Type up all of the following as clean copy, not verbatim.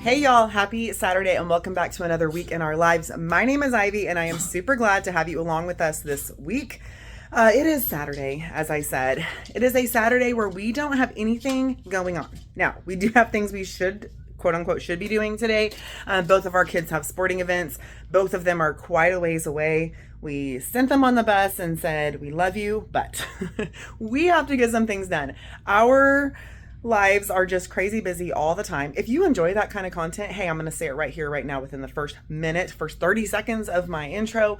Hey y'all, happy Saturday and welcome back to another week in our lives. My name is Ivy and I am super glad to have you along with us this week. It is Saturday, as I said. It is a Saturday where we don't have anything going on. Now, we do have things we should, quote unquote, should be doing today. Both of our kids have sporting events. Both of them are quite a ways away. We sent them on the bus and said, we love you, but we have to get some things done. Our lives are just crazy busy all the time. If you enjoy that kind of content, hey, I'm going to say it right here, right now, within the first 30 seconds of my intro.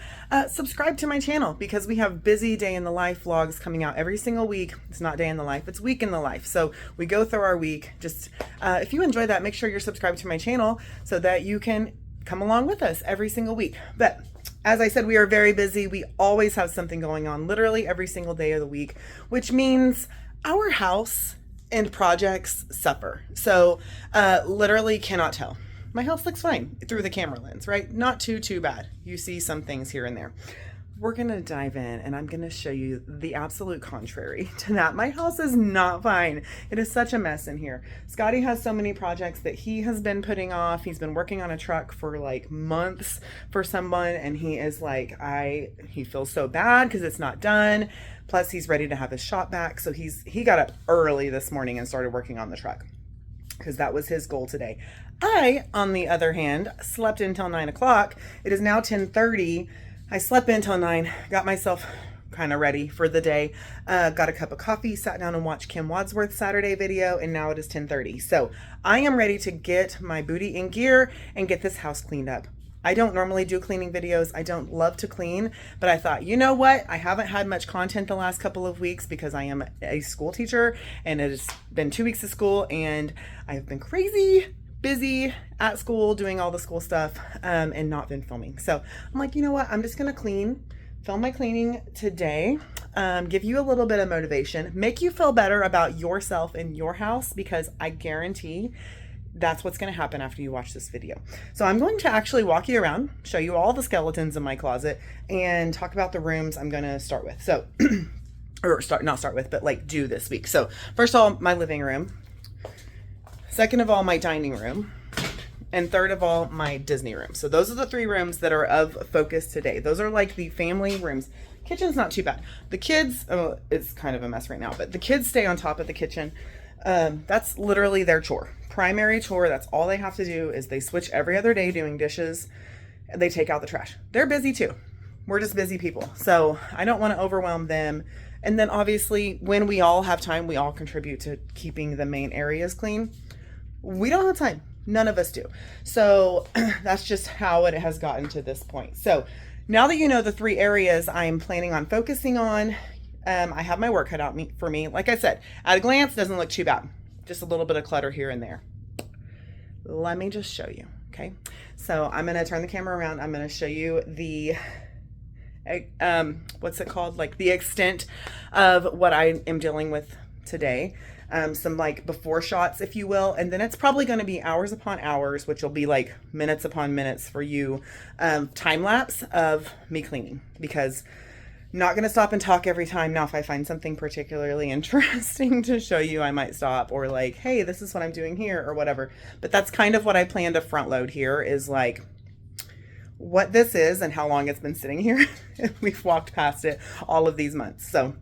Subscribe to my channel because we have busy day in the life vlogs coming out every single week. It's not day in the life, it's week in the life. So we go through our week. Just if you enjoy that, make sure you're subscribed to my channel so that you can come along with us every single week. But as I said, we are very busy. We always have something going on literally every single day of the week, which means our house and projects suffer. So literally cannot tell. My house looks fine through the camera lens, right? Not too bad. You see some things here and there. We're gonna dive in and I'm gonna show you the absolute contrary to that. My house is not fine. It is such a mess in here. Scotty has so many projects that he has been putting off. He's been working on a truck for like months for someone and he is like, he feels so bad because it's not done. Plus he's ready to have his shop back. So he got up early this morning and started working on the truck because that was his goal today. I, on the other hand, slept until 9 o'clock. It is now 10:30. I slept in till 9, got myself kind of ready for the day, got a cup of coffee, sat down and watched Kim Wadsworth's Saturday video, and now it is 10:30. So I am ready to get my booty in gear and get this house cleaned up. I don't normally do cleaning videos. I don't love to clean, but I thought, you know what? I haven't had much content the last couple of weeks because I am a school teacher and it has been 2 weeks of school and I've been crazy busy at school doing all the school stuff and not been filming. So I'm like, you know what? I'm just going to film my cleaning today, give you a little bit of motivation, make you feel better about yourself and your house because I guarantee that's what's going to happen after you watch this video. So I'm going to actually walk you around, show you all the skeletons in my closet and talk about the rooms I'm going to start with. So, but do this week. So first of all, my living room. Second of all, my dining room. And third of all, my Disney room. So those are the 3 rooms that are of focus today. Those are like the family rooms. Kitchen's not too bad. The kids, it's kind of a mess right now, but the kids stay on top of the kitchen. That's literally their chore. Primary chore, that's all they have to do is they switch every other day doing dishes. And they take out the trash. They're busy too. We're just busy people. So I don't want to overwhelm them. And then obviously when we all have time, we all contribute to keeping the main areas clean. We don't have time. None of us do. So that's just how it has gotten to this point. So now that you know the 3 areas I'm planning on focusing on, I have my work cut out for me. Like I said, at a glance, doesn't look too bad. Just a little bit of clutter here and there. Let me just show you, okay? So I'm gonna turn the camera around. I'm gonna show you the, what's it called? Like the extent of what I am dealing with today. Some like before shots, if you will. And then it's probably going to be hours upon hours, which will be like minutes upon minutes for you, time lapse of me cleaning because not going to stop and talk every time. Now, if I find something particularly interesting to show you, I might stop or like, hey, this is what I'm doing here or whatever. But that's kind of what I plan to front load here is like what this is and how long it's been sitting here. We've walked past it all of these months. So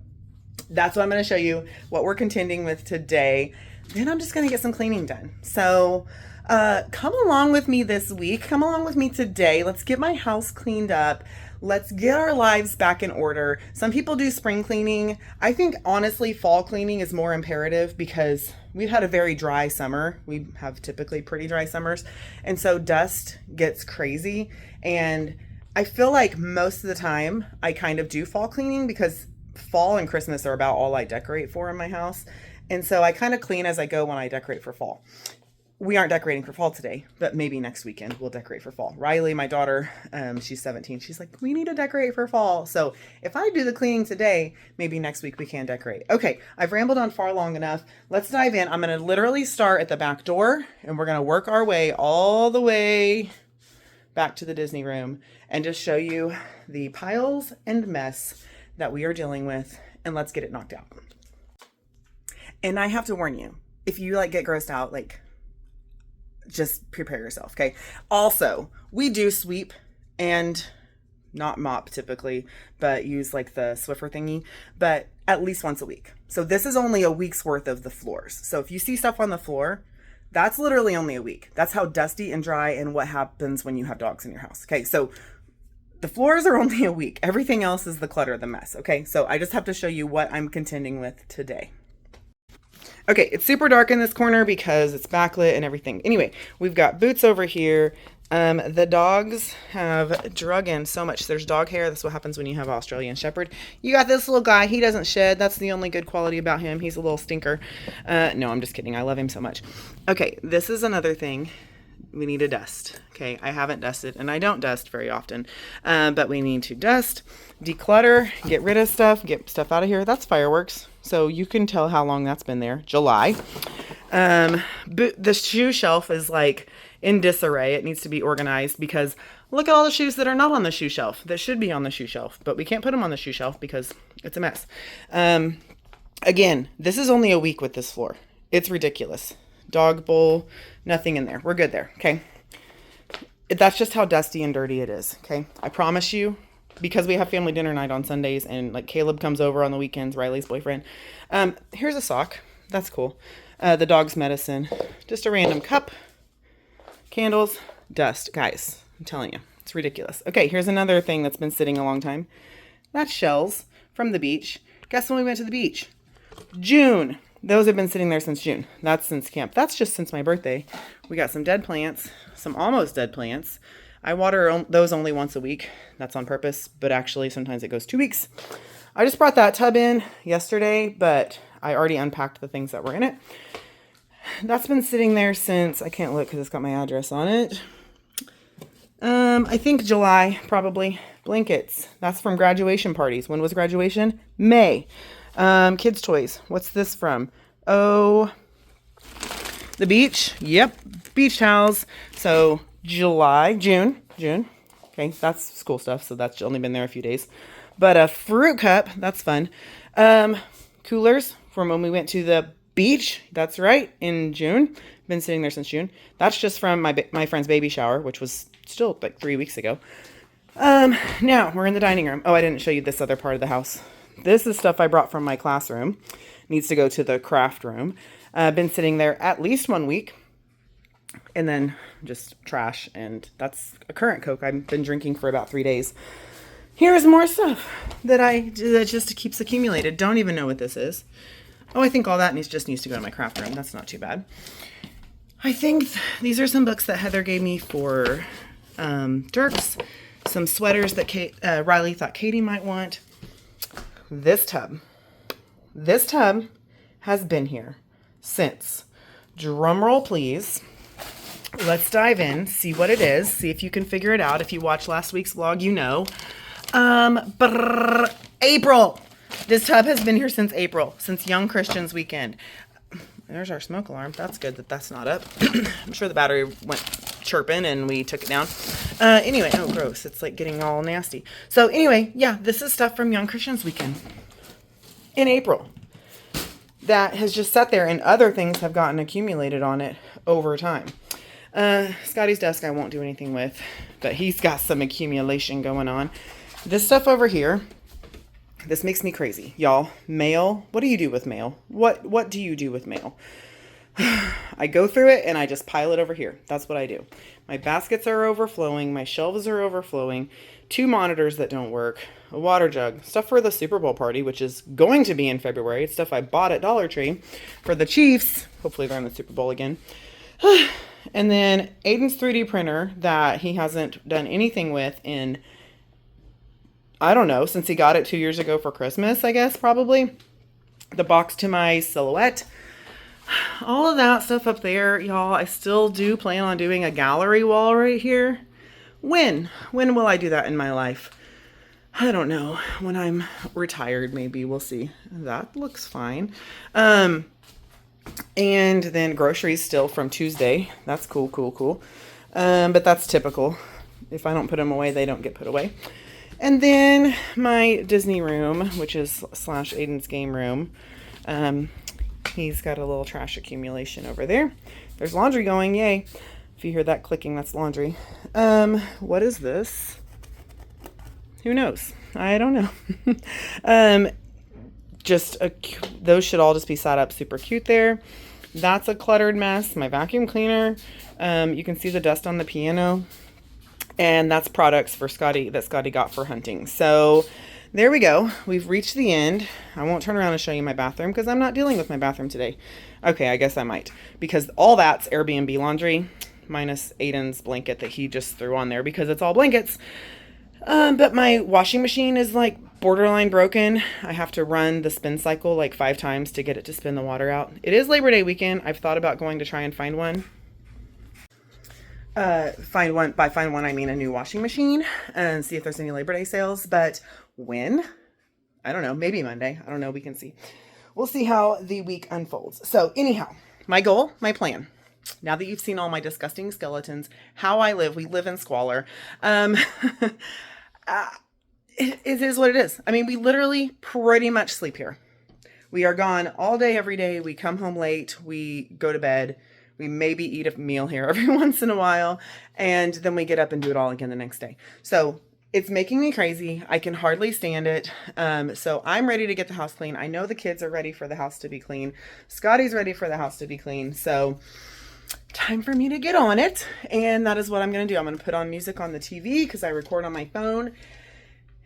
that's what I'm going to show you, what we're contending with today. Then I'm just going to get some cleaning done. So come along with me this week. Come along with me today. Let's get my house cleaned up. Let's get our lives back in order. Some people do spring cleaning. I think honestly, fall cleaning is more imperative because we've had a very dry summer. We have typically pretty dry summers. And so dust gets crazy. And I feel like most of the time I kind of do fall cleaning because fall and Christmas are about all I decorate for in my house. And so I kind of clean as I go when I decorate for fall. We aren't decorating for fall today, but maybe next weekend we'll decorate for fall. Riley, my daughter, she's 17. She's like, we need to decorate for fall. So if I do the cleaning today, maybe next week we can decorate. Okay, I've rambled on far long enough. Let's dive in. I'm going to literally start at the back door and we're going to work our way all the way back to the Disney room and just show you the piles and mess that we are dealing with, and let's get it knocked out. And I have to warn you, if you like get grossed out, like just prepare yourself. Okay. Also, we do sweep and not mop typically, but use like the Swiffer thingy, but at least once a week. So this is only a week's worth of the floors. So if you see stuff on the floor, that's literally only a week. That's how dusty and dry and what happens when you have dogs in your house. Okay. So the floors are only a week. Everything else is the clutter, the mess. Okay. So I just have to show you what I'm contending with today. Okay, it's super dark in this corner because it's backlit and everything. Anyway, we've got boots over here. The dogs have drug in so much. There's dog hair. That's what happens when you have Australian Shepherd. You got this little guy. He doesn't shed. That's the only good quality about him. He's a little stinker. No, I'm just kidding. I love him so much. Okay, this is another thing. We need to dust. Okay, I haven't dusted, and I don't dust very often, but we need to dust, declutter, get rid of stuff, get stuff out of here. That's fireworks, so you can tell how long that's been there. July. The shoe shelf is like in disarray. It needs to be organized because look at all the shoes that are not on the shoe shelf that should be on the shoe shelf, but we can't put them on the shoe shelf because it's a mess. Again, this is only a week with this floor. It's ridiculous. Dog bowl, nothing in there. We're good there. Okay. That's just how dusty and dirty it is. Okay. I promise you, because we have family dinner night on Sundays and like Caleb comes over on the weekends, Riley's boyfriend. Here's a sock. That's cool. The dog's medicine, just a random cup, candles, dust. Guys, I'm telling you, it's ridiculous. Okay. Here's another thing that's been sitting a long time. That's shells from the beach. Guess when we went to the beach? June. Those have been sitting there since June. That's since camp. That's just since my birthday. We got some dead plants, some almost dead plants. I water those only once a week. That's on purpose, but actually sometimes it goes 2 weeks. I just brought that tub in yesterday, but I already unpacked the things that were in it. That's been sitting there since, I can't look because it's got my address on it. I think July, probably. Blankets. That's from graduation parties. When was graduation? May. Kids' toys. What's this from? Oh, the beach. Yep. Beach towels. So June. Okay. That's school stuff. So that's only been there a few days, but a fruit cup. That's fun. Coolers from when we went to the beach. That's right. In June. Been sitting there since June. That's just from my friend's baby shower, which was still like 3 weeks ago. Now we're in the dining room. Oh, I didn't show you this other part of the house. This is stuff I brought from my classroom. Needs to go to the craft room. Been sitting there at least 1 week. And then just trash. And that's a current Coke I've been drinking for about 3 days. Here's more stuff that just keeps accumulated. Don't even know what this is. Oh, I think all that just needs to go to my craft room. That's not too bad. I think these are some books that Heather gave me for Dirks. Some sweaters that Riley thought Katie might want. This tub has been here since, drum roll please, let's dive in, see what it is, see if you can figure it out. If you watched last week's vlog, you know. April. This tub has been here since April, since Young Christians weekend. There's our smoke alarm. That's good that that's not up. I'm sure the battery went chirping and we took it down. Anyway, oh gross, it's like getting all nasty. So anyway, yeah, this is stuff from Young Christians weekend in April that has just sat there, and other things have gotten accumulated on it over time. Scotty's desk I won't do anything with, but he's got some accumulation going on. This stuff over here, this makes me crazy, y'all. Mail. What do you do with mail? What do you do with mail? I go through it and I just pile it over here. That's what I do. My baskets are overflowing. My shelves are overflowing. 2 monitors that don't work. A water jug. Stuff for the Super Bowl party, which is going to be in February. It's stuff I bought at Dollar Tree for the Chiefs. Hopefully they're in the Super Bowl again. And then Aiden's 3D printer that he hasn't done anything with in, I don't know, since he got it 2 years ago for Christmas, I guess, probably. The box to my silhouette. All of that stuff up there, y'all. I still do plan on doing a gallery wall right here. When will I do that in my life? I don't know. When I'm retired, maybe. We'll see. That looks fine. And then groceries still from Tuesday. That's cool. But that's typical. If I don't put them away, they don't get put away. And then my Disney room, which is / Aiden's game room. He's got a little trash accumulation over there. There's laundry going, yay. If you hear that clicking, that's laundry. What is this? Who knows? I don't know. Those should all just be set up super cute there. That's a cluttered mess. My vacuum cleaner. You can see the dust on the piano. And that's products for Scotty that Scotty got for hunting. So there we go. We've reached the end. I won't turn around and show you my bathroom because I'm not dealing with my bathroom today. Okay, I guess I might. Because all that's Airbnb laundry minus Aiden's blanket that he just threw on there because it's all blankets. But my washing machine is like borderline broken. I have to run the spin cycle like 5 times to get it to spin the water out. It is Labor Day weekend. I've thought about going to try and find one. By find one, I mean a new washing machine and see if there's any Labor Day sales. But when? I don't know. Maybe Monday. I don't know. We can see. We'll see how the week unfolds. So anyhow, my goal, my plan. Now that you've seen all my disgusting skeletons, how I live, we live in squalor. It is what it is. I mean, we literally pretty much sleep here. We are gone all day, every day. We come home late. We go to bed. We maybe eat a meal here every once in a while. And then we get up and do it all again the next day. So it's making me crazy. I can hardly stand it. So I'm ready to get the house clean. I know the kids are ready for the house to be clean. Scotty's ready for the house to be clean. So time for me to get on it. And that is what I'm going to do. I'm going to put on music on the TV because I record on my phone.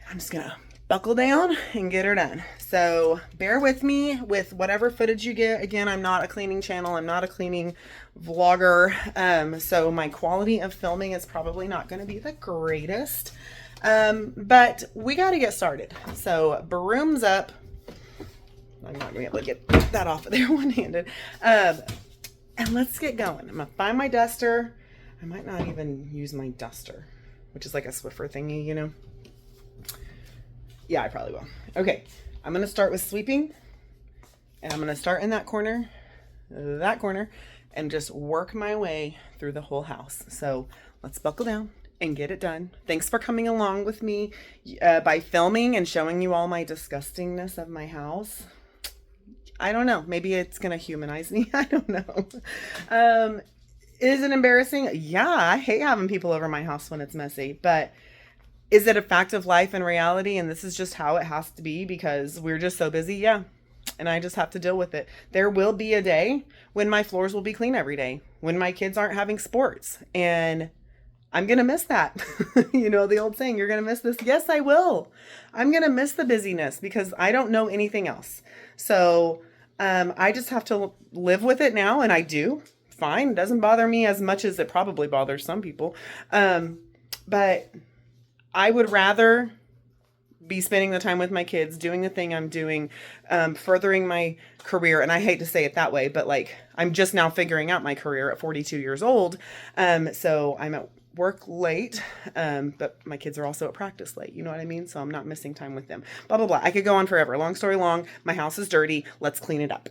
I'm just going to buckle down and get her done. So bear with me with whatever footage you get. Again, I'm not a cleaning channel. I'm not a cleaning vlogger. So my quality of filming is probably not going to be the greatest. But we got to get started. So brooms up. I'm not going to be able to get that off of there one-handed. And let's get going. I'm going to find my duster. I might not even use my duster, which is like a Swiffer thingy, you know. Yeah, I probably will. Okay, I'm going to start with sweeping. And I'm going to start in that corner, and just work my way through the whole house. So let's buckle down and get it done. Thanks for coming along with me by filming and showing you all my disgustingness of my house. I don't know. Maybe it's going to humanize me. I don't know. Is it embarrassing? Yeah, I hate having people over my house when it's messy. But is it a fact of life and reality? And this is just how it has to be because we're just so busy? Yeah. And I just have to deal with it. There will be a day when my floors will be clean every day, when my kids aren't having sports. And I'm going to miss that. You know, the old saying, you're going to miss this. Yes, I will. I'm going to miss the busyness because I don't know anything else. So I just have to live with it now. And I do. Fine. It doesn't bother me as much as it probably bothers some people. But I would rather be spending the time with my kids, doing the thing I'm doing, furthering my career. And I hate to say it that way, but like I'm just now figuring out my career at 42 years old. So I'm at work late, but my kids are also at practice late. You know what I mean? So I'm not missing time with them. Blah, blah, blah. I could go on forever. Long story long. My house is dirty. Let's clean it up.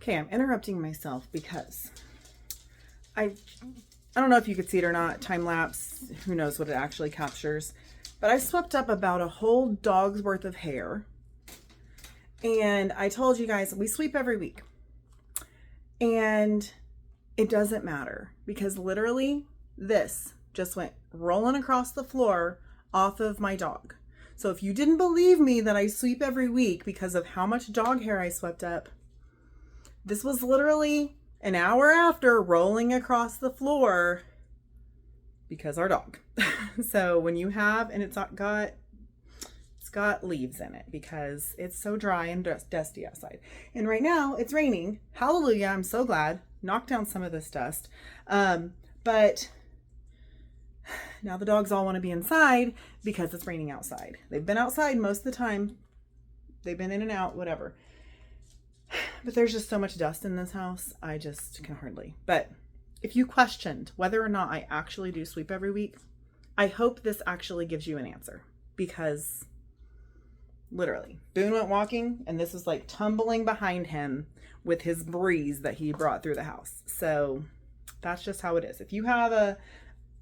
Okay, I'm interrupting myself because I don't know if you could see it or not, time lapse, who knows what it actually captures, but I swept up about a whole dog's worth of hair. And I told you guys, we sweep every week. And it doesn't matter because literally this just went rolling across the floor off of my dog. So if you didn't believe me that I sweep every week because of how much dog hair I swept up, this was literally an hour after rolling across the floor because our dog. So when you have, and it's got leaves in it because it's so dry and dusty outside. And right now it's raining. Hallelujah. I'm so glad. Knocked down some of this dust. But now the dogs all want to be inside because it's raining outside. They've been outside most of the time. They've been in and out, whatever. But there's just so much dust in this house. I just can hardly. But if you questioned whether or not I actually do sweep every week, I hope this actually gives you an answer because literally Boone went walking and this was like tumbling behind him with his breeze that he brought through the house. So that's just how it is. If you have a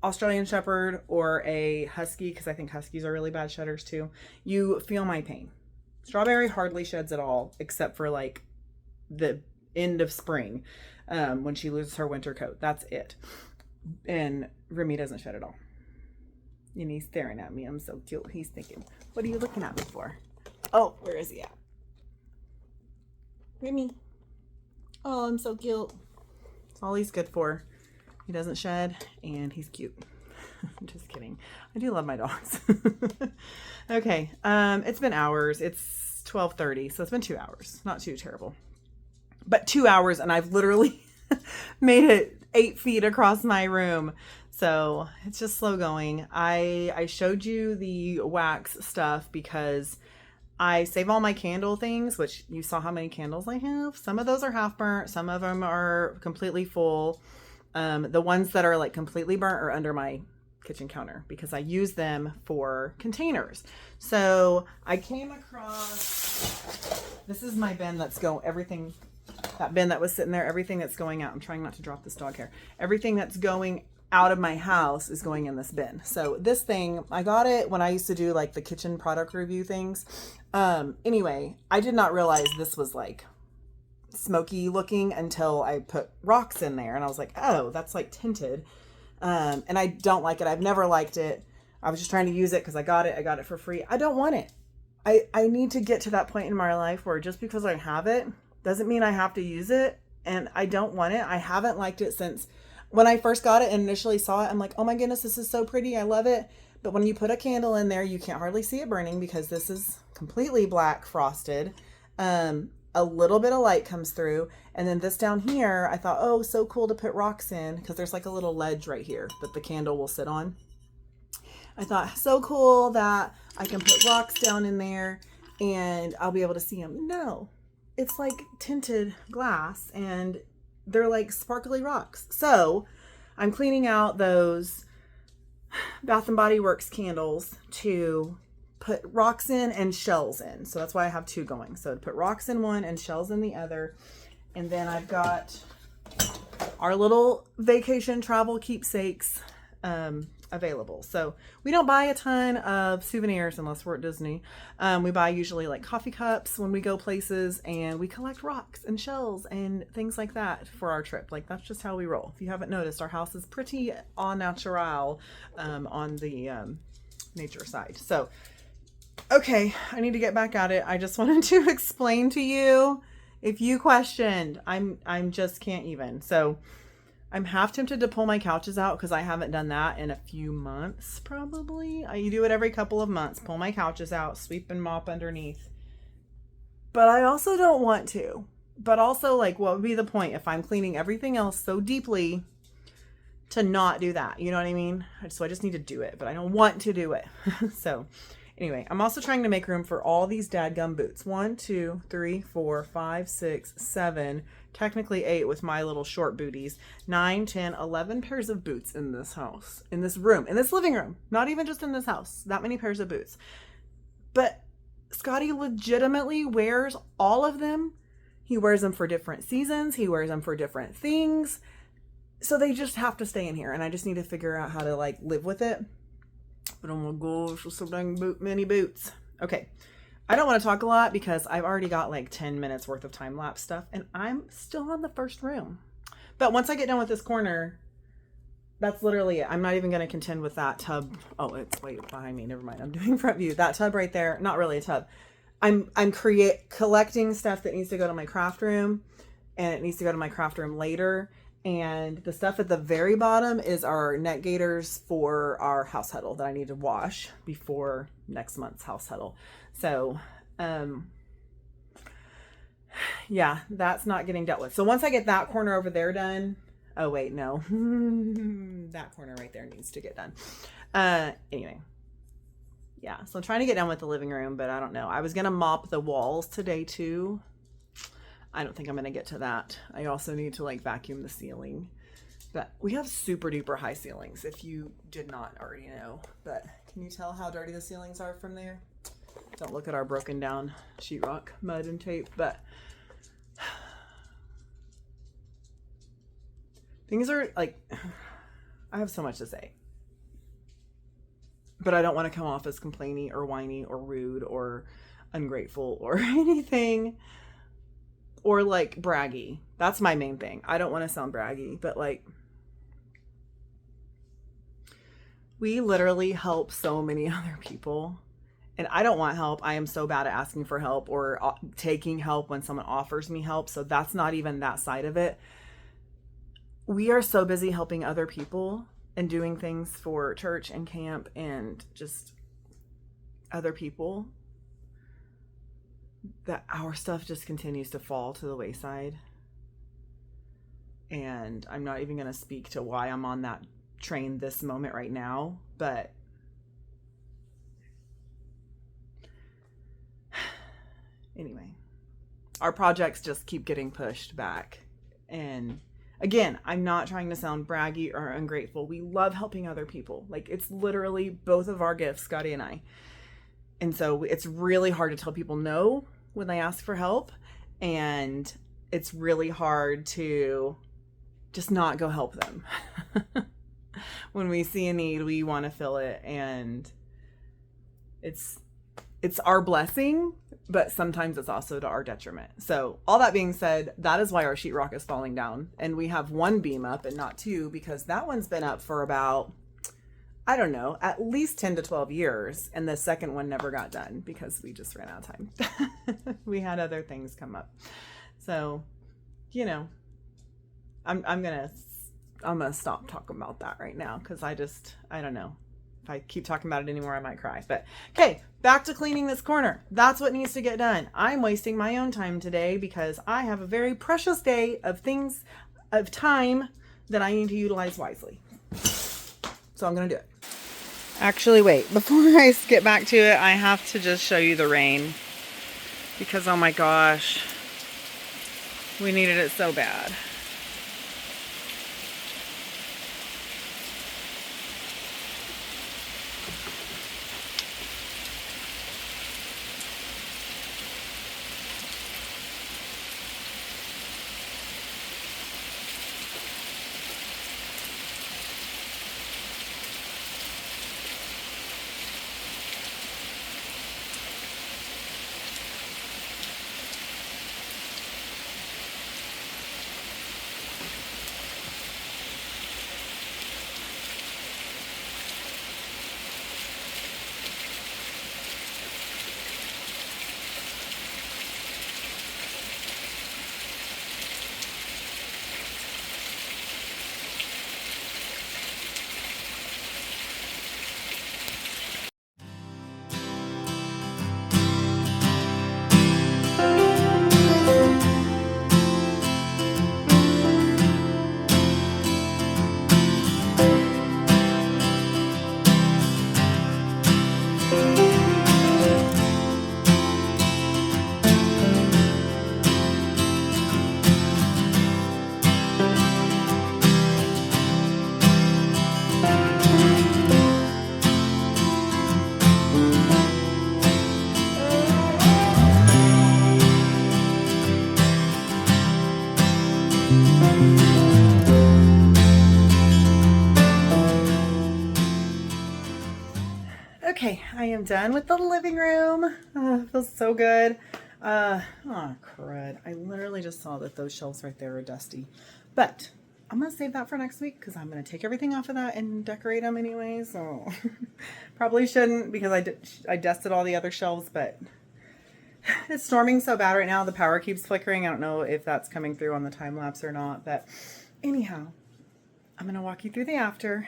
Australian Shepherd or a Husky, because I think Huskies are really bad shedders too, you feel my pain. Strawberry hardly sheds at all except for like the end of spring when she loses her winter coat. That's it. And Remy doesn't shed at all. And he's staring at me. I'm so cute. He's thinking, what are you looking at me for? Oh, where is he at? Remy. Oh, I'm so cute. That's all he's good for. He doesn't shed and he's cute. I'm just kidding. I do love my dogs. Okay. It's been hours. It's 12:30. So it's been 2 hours. Not too terrible. But 2 hours and I've literally made it 8 feet across my room. So it's just slow going. I showed you the wax stuff because I save all my candle things, which you saw how many candles I have. Some of those are half burnt. Some of them are completely full. The ones that are like completely burnt are under my kitchen counter because I use them for containers. So I came across, this is my bin that's everything, that bin that was sitting there, everything that's going out. I'm trying not to drop this dog hair. Everything that's going out of my house is going in this bin. So this thing, I got it when I used to do like the kitchen product review things. Anyway, I did not realize this was like smoky looking until I put rocks in there and I was like, oh, that's like tinted. And I don't like it. I've never liked it. I was just trying to use it because I got it for free. I don't want it. I need to get to that point in my life where just because I have it doesn't mean I have to use it. And I don't want it. I haven't liked it since when I first got it and initially saw it. I'm like, oh my goodness, this is so pretty. I love it. But when you put a candle in there, you can't hardly see it burning because this is completely black frosted. A little bit of light comes through. And then this down here, I thought, oh, so cool to put rocks in because there's like a little ledge right here that the candle will sit on. I thought, so cool that I can put rocks down in there and I'll be able to see them. No, it's like tinted glass and they're like sparkly rocks. So I'm cleaning out those Bath and Body Works candles to put rocks in and shells in. So that's why I have two going. So to put rocks in one and shells in the other. And then I've got our little vacation travel keepsakes available. So we don't buy a ton of souvenirs unless we're at Disney. We buy usually like coffee cups when we go places, and we collect rocks and shells and things like that for our trip. Like that's just how we roll. If you haven't noticed, our house is pretty au natural on the nature side. So okay, I need to get back at it. I just wanted to explain to you. If you questioned, I'm just can't even. So I'm half tempted to pull my couches out because I haven't done that in a few months, probably. I do it every couple of months, pull my couches out, sweep and mop underneath. But I also don't want to. But also, like, what would be the point if I'm cleaning everything else so deeply to not do that? You know what I mean? So I just need to do it, but I don't want to do it. So anyway, I'm also trying to make room for all these dadgum boots. 1, 2, 3, 4, 5, 6, 7, technically 8 with my little short booties. 9, 10, 11 pairs of boots in this house, in this room, in this living room. Not even just in this house. That many pairs of boots. But Scotty legitimately wears all of them He wears them for different seasons. He wears them for different things. So they just have to stay in here. And I just need to figure out how to like live with it. But oh my gosh, so dang many boots. Okay. I don't want to talk a lot because I've already got like 10 minutes worth of time lapse stuff and I'm still on the first room. But once I get done with this corner, that's literally it. I'm not even going to contend with that tub. Oh, it's way behind me. Never mind. I'm doing front view. That tub right there. Not really a tub. I'm collecting stuff that needs to go to my craft room, and it needs to go to my craft room later. And the stuff at the very bottom is our net gaiters for our house huddle that I need to wash before next month's house huddle. So, yeah, that's not getting dealt with. So once I get that corner over there done, oh wait, no, that corner right there needs to get done. Anyway. Yeah, so I'm trying to get done with the living room, but I don't know. I was going to mop the walls today too. I don't think I'm going to get to that. I also need to like vacuum the ceiling. But we have super duper high ceilings, if you did not already know. But can you tell how dirty the ceilings are from there? Don't look at our broken down sheetrock, mud and tape, but things are like, I have so much to say. But I don't want to come off as complainy or whiny or rude or ungrateful or anything. Or like braggy. That's my main thing. I don't want to sound braggy, but like we literally help so many other people. And I don't want help. I am so bad at asking for help or taking help when someone offers me help. So that's not even that side of it. We are so busy helping other people and doing things for church and camp and just other people that our stuff just continues to fall to the wayside. And I'm not even going to speak to why I'm on that train this moment right now, but anyway, our projects just keep getting pushed back. And again, I'm not trying to sound braggy or ungrateful. We love helping other people. Like, it's literally both of our gifts, Scotty and I. And so it's really hard to tell people no when they ask for help. And it's really hard to just not go help them. When we see a need, we want to fill it. And it's our blessing, but sometimes it's also to our detriment. So all that being said, that is why our sheetrock is falling down. And we have one beam up and not two, because that one's been up for about, I don't know, at least 10 to 12 years. And the second one never got done because we just ran out of time. We had other things come up. So, you know, I'm going to stop talking about that right now. Cause I don't know. If I keep talking about it anymore, I might cry. But okay, back to cleaning this corner. That's what needs to get done. I'm wasting my own time today because I have a very precious day of time that I need to utilize wisely. So I'm going to do it. Actually, wait, before I get back to it, I have to just show you the rain because, oh my gosh, we needed it so bad. Okay, I am done with the living room. Oh, it feels so good. Oh, crud. I literally just saw that those shelves right there are dusty. But I'm going to save that for next week because I'm going to take everything off of that and decorate them anyway. So probably shouldn't because I dusted all the other shelves, but it's storming so bad right now. The power keeps flickering. I don't know if that's coming through on the time lapse or not. But anyhow, I'm going to walk you through the after,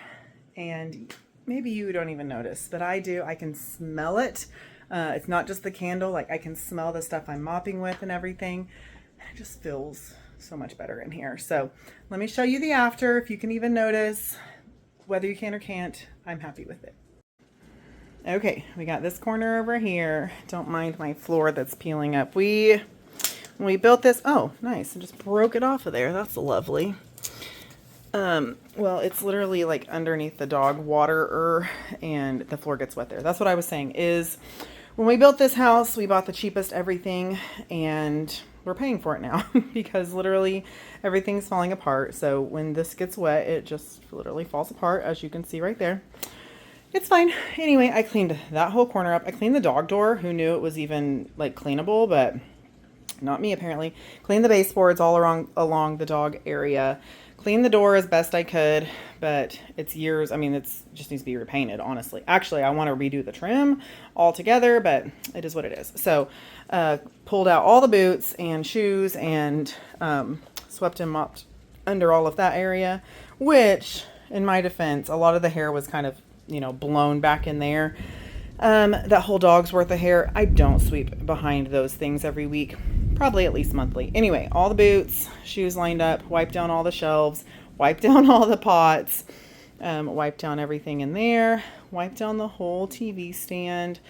and maybe you don't even notice, but I do. I can smell it. It's not just the candle. Like, I can smell the stuff I'm mopping with and everything. And it just feels so much better in here. So let me show you the after. If you can even notice, whether you can or can't, I'm happy with it. Okay, we got this corner over here. Don't mind my floor that's peeling up. When we built this, oh, nice. I just broke it off of there. That's lovely. Well, it's literally like underneath the dog water and the floor gets wet there. That's what I was saying is when we built this house, we bought the cheapest everything and we're paying for it now because literally everything's falling apart. So when this gets wet, it just literally falls apart, as you can see right there. It's fine. Anyway, I cleaned that whole corner up. I cleaned the dog door. Who knew it was even like cleanable, but not me apparently. Cleaned the baseboards all along the dog area. Cleaned the door as best I could, but it's years. I mean, it just needs to be repainted, honestly. Actually, I want to redo the trim altogether, but it is what it is. So, pulled out all the boots and shoes and swept and mopped under all of that area, which, in my defense, a lot of the hair was kind of, blown back in there. That whole dog's worth of hair. I don't sweep behind those things every week. Probably at least monthly. Anyway, all the boots, shoes lined up, wiped down all the shelves, wiped down all the pots, wiped down everything in there, wiped down the whole TV stand,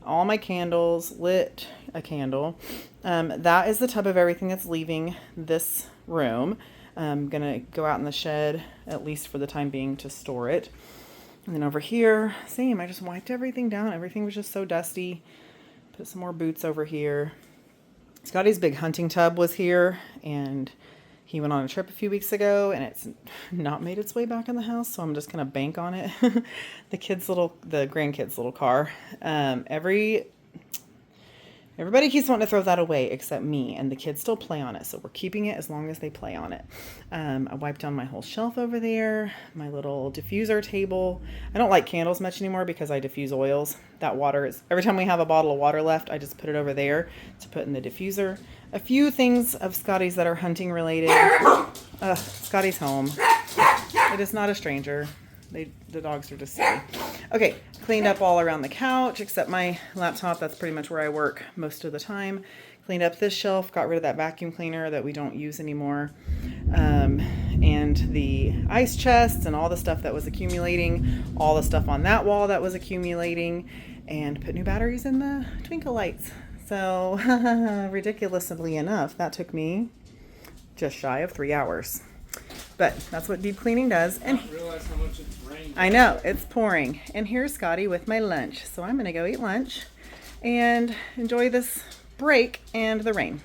all my candles, lit a candle. That is the tub of everything that's leaving this room. I'm going to go out in the shed, at least for the time being, to store it. And then over here, same, I just wiped everything down. Everything was just so dusty. Put some more boots over here. Scotty's big hunting tub was here, and he went on a trip a few weeks ago, and it's not made its way back in the house, so I'm just going to bank on it. The grandkids' little car. Everybody keeps wanting to throw that away except me, and the kids still play on it, so we're keeping it as long as they play on it. I wiped down my whole shelf over there, my little diffuser table. I don't like candles much anymore because I diffuse oils. That water is, every time we have a bottle of water left, I just put it over there to put in the diffuser. A few things of Scotty's that are hunting related. Scotty's home. It is not a stranger. The dogs are just silly. Okay, cleaned up all around the couch except my laptop. That's pretty much where I work most of the time. Cleaned up this shelf, got rid of that vacuum cleaner that we don't use anymore. And the ice chests and all the stuff that was accumulating, all the stuff on that wall that was accumulating, and put new batteries in the twinkle lights. So ridiculously enough, that took me just shy of 3 hours. But that's what deep cleaning does. And I realize how much it's rained. I know, it's pouring. And here's Scotty with my lunch. So I'm going to go eat lunch and enjoy this break and the rain.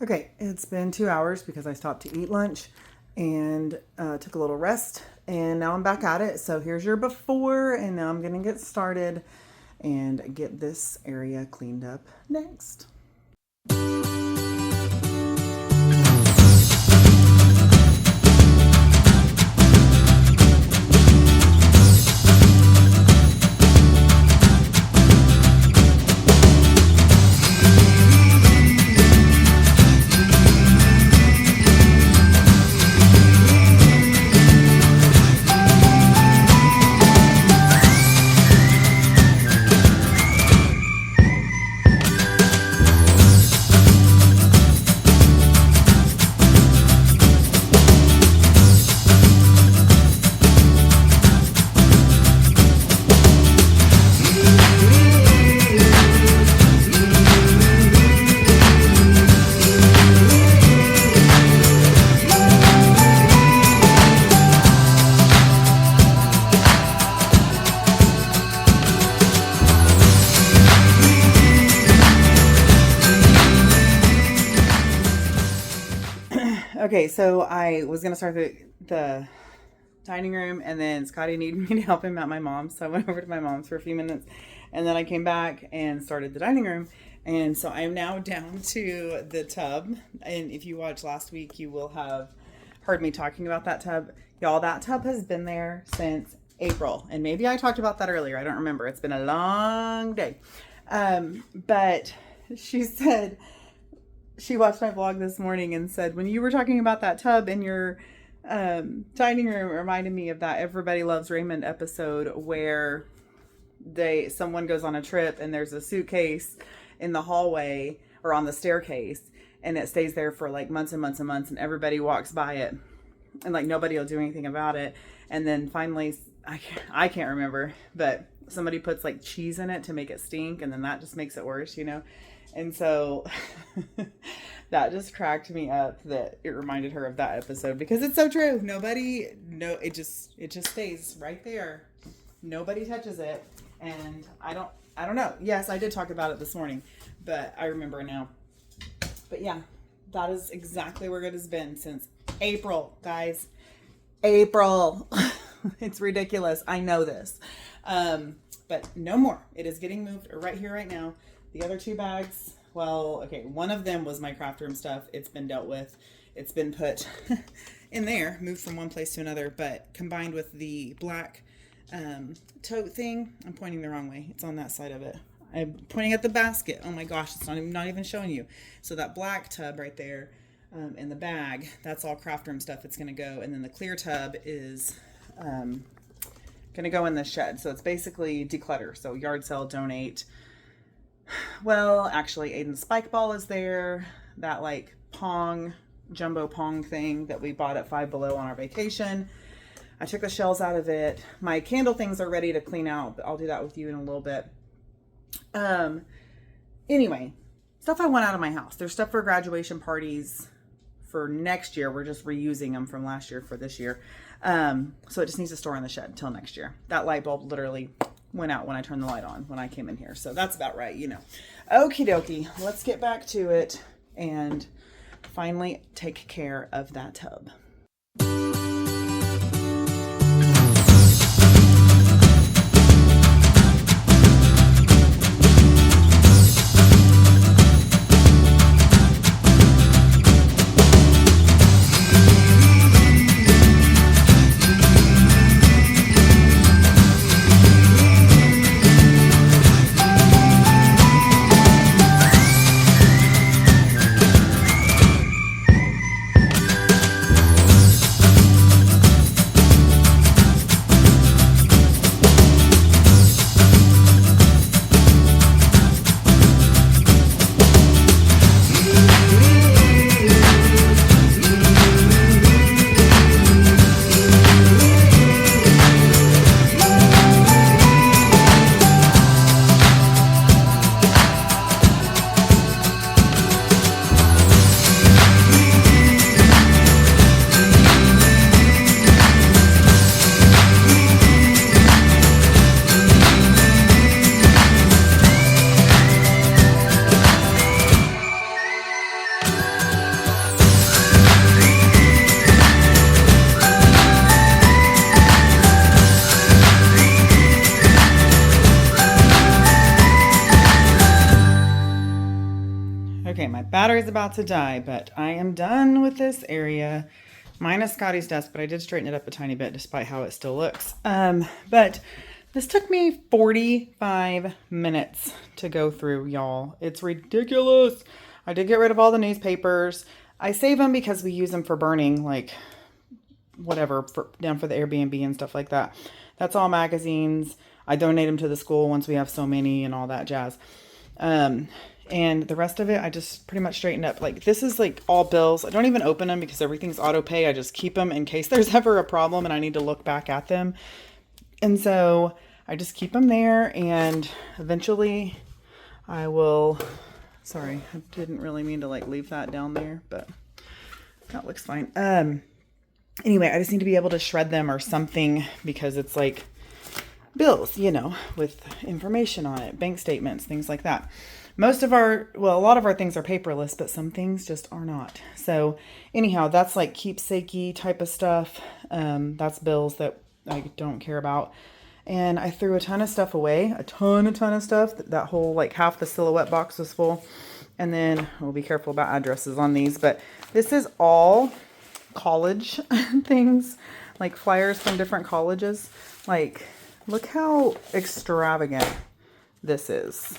Okay, it's been 2 hours because I stopped to eat lunch and took a little rest. And now I'm back at it. So here's your before, and now I'm going to get started and get this area cleaned up next. Okay, so I was going to start the dining room, and then Scotty needed me to help him at my mom's, so I went over to my mom's for a few minutes, and then I came back and started the dining room. And so I'm now down to the tub, and if you watched last week, you will have heard me talking about that tub. Y'all, that tub has been there since April, and maybe I talked about that earlier. I don't remember. It's been a long day. But she said, she watched my vlog this morning and said, when you were talking about that tub in your dining room, it reminded me of that Everybody Loves Raymond episode where someone goes on a trip and there's a suitcase in the hallway or on the staircase, and it stays there for like months and months and months, and everybody walks by it and like nobody will do anything about it. And then finally, I can't remember, but somebody puts like cheese in it to make it stink, and then that just makes it worse, you know? And so that just cracked me up that it reminded her of that episode, because it's so true. It just stays right there. Nobody touches it. And I don't know. Yes, I did talk about it this morning, but I remember now. But yeah, that is exactly where it has been since April, guys. April. It's ridiculous. I know this. But no more. It is getting moved right here, right now. The other 2 bags, well, okay, one of them was my craft room stuff. It's been dealt with. It's been put in there, moved from one place to another, but combined with the black tote thing. I'm pointing the wrong way. It's on that side of it. I'm pointing at the basket. Oh my gosh, it's not even showing you. So that black tub right there in the bag, that's all craft room stuff. It's going to go. And then the clear tub is going to go in the shed. So it's basically declutter. So yard sale, donate. Well, actually, Aiden's spike ball is there. That like jumbo pong thing that we bought at Five Below on our vacation. I took the shells out of it. My candle things are ready to clean out, but I'll do that with you in a little bit. Anyway, stuff I want out of my house. There's stuff for graduation parties for next year. We're just reusing them from last year for this year. So it just needs to store in the shed until next year. That light bulb literally went out when I turned the light on when I came in here. So that's about right, you know. Okie dokie. Let's get back to it and finally take care of that tub. Okay, my battery's about to die, but I am done with this area, minus Scotty's desk, but I did straighten it up a tiny bit despite how it still looks. But this took me 45 minutes to go through, y'all. It's ridiculous. I did get rid of all the newspapers. I save them because we use them for burning, like whatever, down for the Airbnb and stuff like that. That's all magazines. I donate them to the school once we have so many and all that jazz. And the rest of it, I just pretty much straightened up. Like, this is like all bills. I don't even open them because everything's auto pay. I just keep them in case there's ever a problem and I need to look back at them. And so I just keep them there, and eventually I will, sorry, I didn't really mean to like leave that down there, but that looks fine. Anyway, I just need to be able to shred them or something because it's like bills, you know, with information on it, bank statements, things like that. a lot of our things are paperless, but some things just are not. So anyhow, that's like keepsakey type of stuff. That's bills that I don't care about. And I threw a ton of stuff away, a ton of stuff. That whole, like, half the Silhouette box was full. And then we'll be careful about addresses on these, but this is all college things, like flyers from different colleges. Like, look how extravagant this is.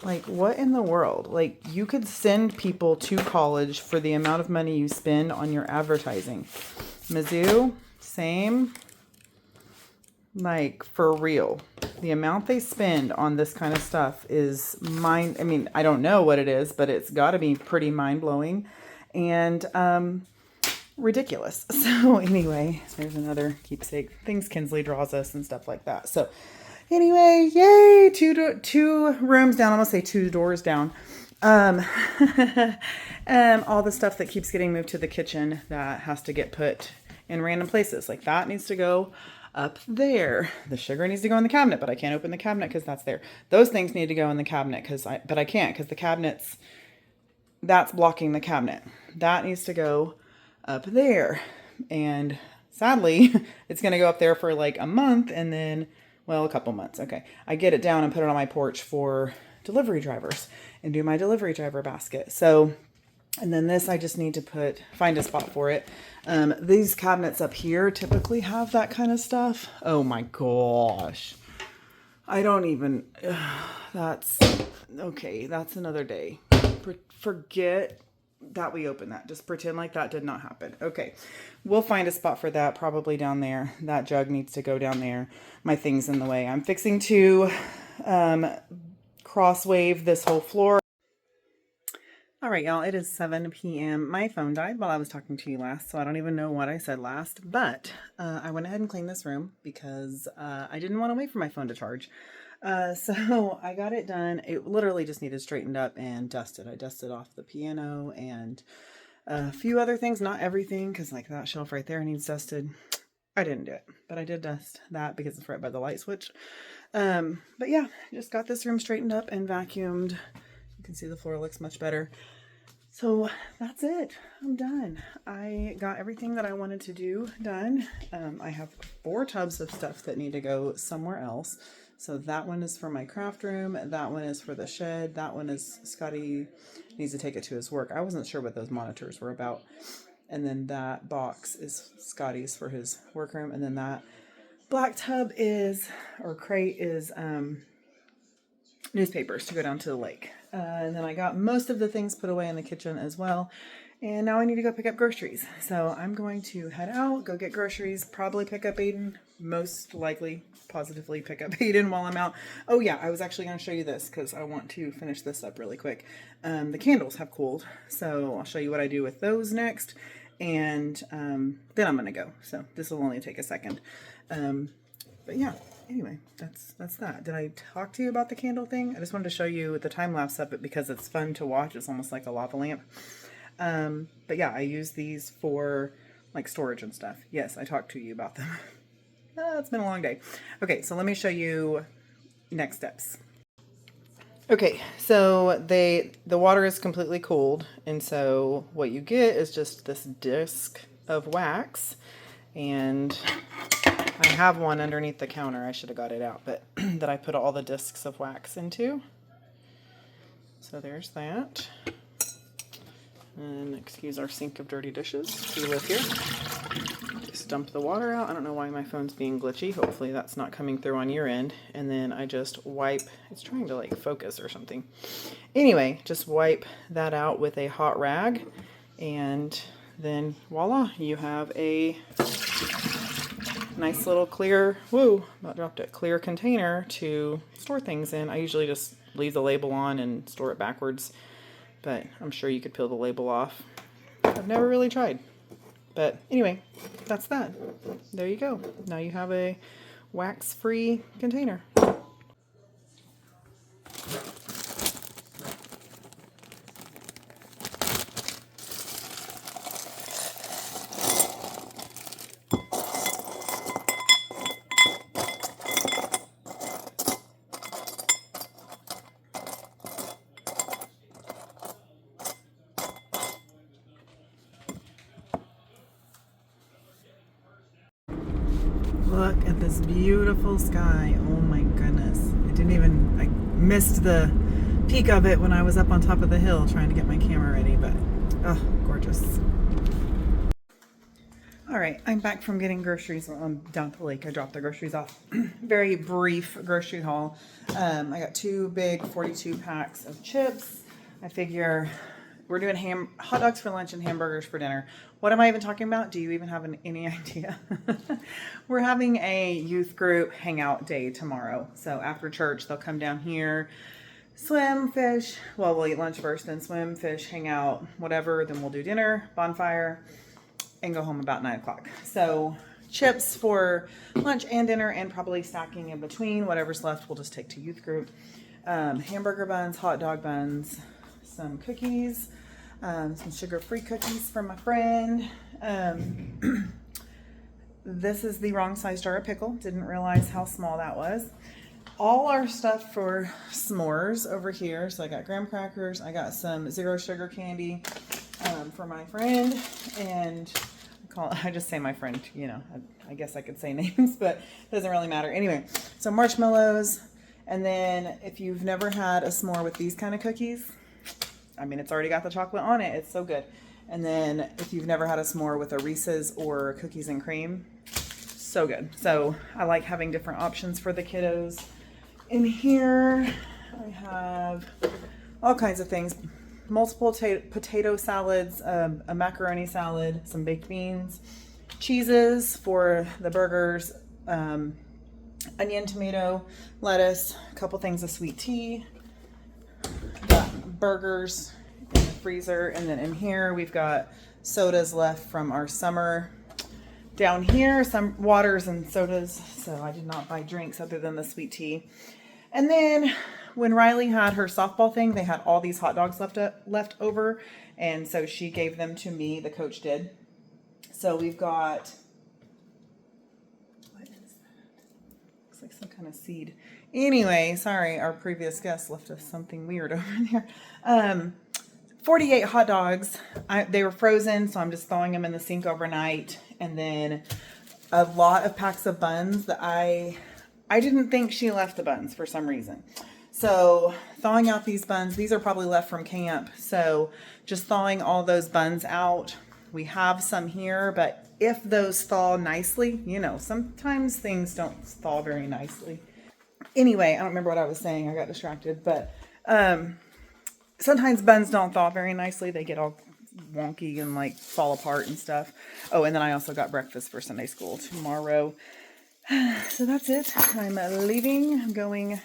Like, what in the world? Like, you could send people to college for the amount of money you spend on your advertising. Mizzou, same. Like, for real. The amount they spend on this kind of stuff is I don't know what it is, but it's got to be pretty mind-blowing and ridiculous. So anyway, there's another keepsake. Things Kinsley draws us and stuff like that. So anyway, yay, two rooms down. I'm gonna say 2 doors down. All the stuff that keeps getting moved to the kitchen that has to get put in random places. Like, that needs to go up there. The sugar needs to go in the cabinet, but I can't open the cabinet because that's there. Those things need to go in the cabinet but I can't because the cabinets, that's blocking the cabinet. That needs to go up there. And sadly, it's going to go up there for like a month and then, well, a couple months. Okay. I get it down and put it on my porch for delivery drivers and do my delivery driver basket. So, and then this, I just need to find a spot for it. These cabinets up here typically have that kind of stuff. Oh my gosh. I don't even, that's, okay, that's another day. Forget that we opened that. Just pretend like that did not happen. Okay, we'll find a spot for that, probably down there. That jug needs to go down there. My thing's in the way. I'm fixing to cross wave this whole floor. All right, y'all, it is 7 p.m. My phone died while I was talking to you last, so I don't even know what I said last, but I went ahead and cleaned this room because I didn't want to wait for my phone to charge. So I got it done. It literally just needed straightened up and dusted. I dusted off the piano and a few other things, not everything, because like that shelf right there needs dusted. I didn't do it, but I did dust that because it's right by the light switch. But yeah, just got this room straightened up and vacuumed. You can see the floor looks much better. So that's it. I'm done. I got everything that I wanted to do done. I have 4 tubs of stuff that need to go somewhere else. So that one is for my craft room. That one is for the shed. That one is Scotty needs to take it to his work. I wasn't sure what those monitors were about. And then that box is Scotty's for his workroom. And then that black tub crate is newspapers to go down to the lake. And then I got most of the things put away in the kitchen as well. And now I need to go pick up groceries. So I'm going to head out, go get groceries, probably pick up Aiden, most likely positively pick up Aiden while I'm out. Oh yeah, I was actually going to show you this because I want to finish this up really quick. The candles have cooled, so I'll show you what I do with those next. And then I'm going to go. So this will only take a second. But yeah. Anyway, that's that. Did I talk to you about the candle thing? I just wanted to show you the time lapse of it because it's fun to watch. It's almost like a lava lamp. But yeah, I use these for like storage and stuff. Yes, I talked to you about them. It's been a long day. Okay, so let me show you next steps. Okay, so the water is completely cooled, and so what you get is just this disc of wax, and I have one underneath the counter. I should have got it out, but that I put all the discs of wax into. So there's that. And excuse our sink of dirty dishes. We live here. Just dump the water out. I don't know why my phone's being glitchy. Hopefully that's not coming through on your end. And then I just wipe. It's trying to like focus or something. Anyway, just wipe that out with a hot rag. And then voila, you have a nice little clear, about dropped it, clear container to store things in. I usually just leave the label on and store it backwards, but I'm sure you could peel the label off. I've never really tried. But anyway, that's that. There you go. Now you have a wax-free container. this beautiful sky. Oh my goodness. I missed the peak of it when I was up on top of the hill trying to get my camera ready, but oh, gorgeous. All right, I'm back from getting groceries. I'm down at the lake. I dropped the groceries off. Very brief grocery haul. I got 2 big 42 packs of chips. I figure we're doing hot dogs for lunch and hamburgers for dinner. What am I even talking about? Do you even have any idea? We're having a youth group hangout day tomorrow. So after church, they'll come down here, swim, fish. Well, we'll eat lunch first, then swim, fish, hang out, whatever. Then we'll do dinner, bonfire, and go home about 9 o'clock. So chips for lunch and dinner, and probably stacking in between. Whatever's left, we'll just take to youth group. Hamburger buns, hot dog buns, some cookies, some sugar-free cookies from my friend. This is the wrong size jar of pickle. Didn't realize how small that was. All our stuff for s'mores over here. So I got graham crackers. I got some 0 sugar candy for my friend, and I just say my friend, you know, I guess I could say names, but it doesn't really matter. Anyway, so marshmallows, and then if you've never had a s'more with these kind of cookies, I mean, it's already got the chocolate on it. It's so good. And then if you've never had a s'more with a Reese's or cookies and cream, so good. So I like having different options for the kiddos. In here, I have all kinds of things. Multiple potato salads, a macaroni salad, some baked beans, cheeses for the burgers, onion, tomato, lettuce, a couple things of sweet tea, got burgers in the freezer, and then in here we've got sodas left from our summer. Down here, some waters and sodas, so I did not buy drinks other than the sweet tea. And then when Riley had her softball thing, they had all these hot dogs left over, and so she gave them to me, the coach did. So we've got, what is that? Looks like some kind of seed. Anyway, sorry, our previous guest left us something weird over there. 48 hot dogs. They were frozen, so I'm just thawing them in the sink overnight. And then a lot of packs of buns that I didn't think she left the buns for some reason. So thawing out these buns, these are probably left from camp. So just thawing all those buns out. We have some here, but if those thaw nicely, you know, sometimes things don't thaw very nicely. Anyway, I don't remember what I was saying. I got distracted, but sometimes buns don't thaw very nicely. They get all wonky and like fall apart and stuff. Oh, and then I also got breakfast for Sunday school tomorrow. So that's it. I'm leaving. I'm going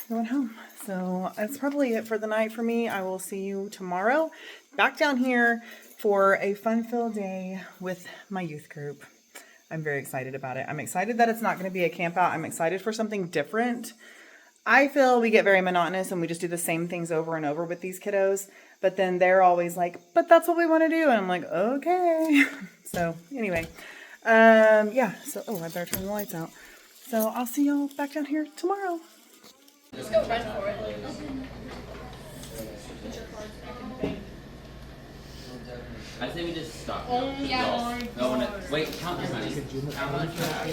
home. So that's probably it for the night for me. I will see you tomorrow back down here for a fun-filled day with my youth group. I'm very excited about it. I'm excited that it's not going to be a camp out. I'm excited for something different. I feel we get very monotonous and we just do the same things over and over with these kiddos. But then they're always like, but that's what we want to do. And I'm like, okay. So anyway. Yeah, so, I better turn the lights out. So I'll see y'all back down here tomorrow. Just go run for it. I say we just stop. Yeah. No, wait, count your money. Count on track.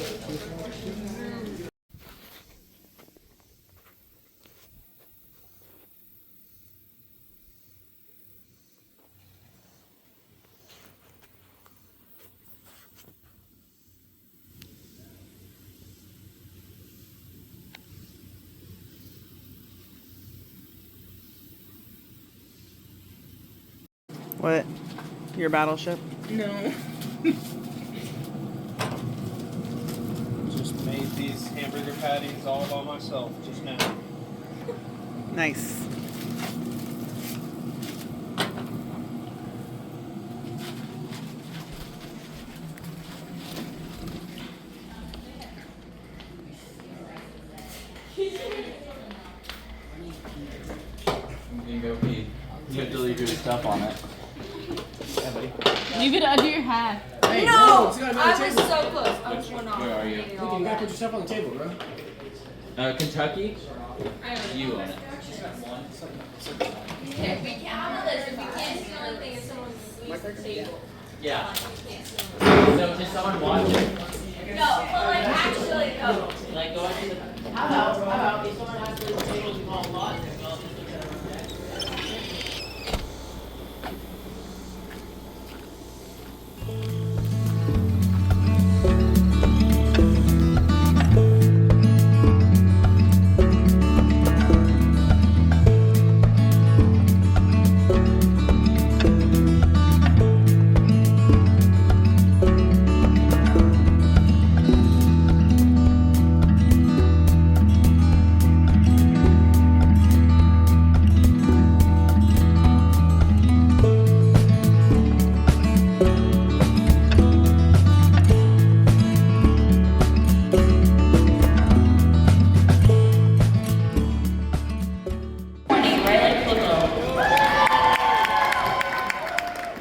What? Your battleship? No. Just made these hamburger patties all by myself just now. Nice. You can go pee. You have to leave your stuff on it. Leave it under your hat. Hey, No! it's gotta be on the I was table. so close. I was one off. Where are you? Look, you gotta put your stuff on the table, bro. Kentucky? You own it. If we count on this, if we can't see the only thing is someone leaves the table. Yeah. So, is someone watching? well, like actually go. Like going to the, how about if someone has to leave the tables you call a lot and they're well, just look at them, okay?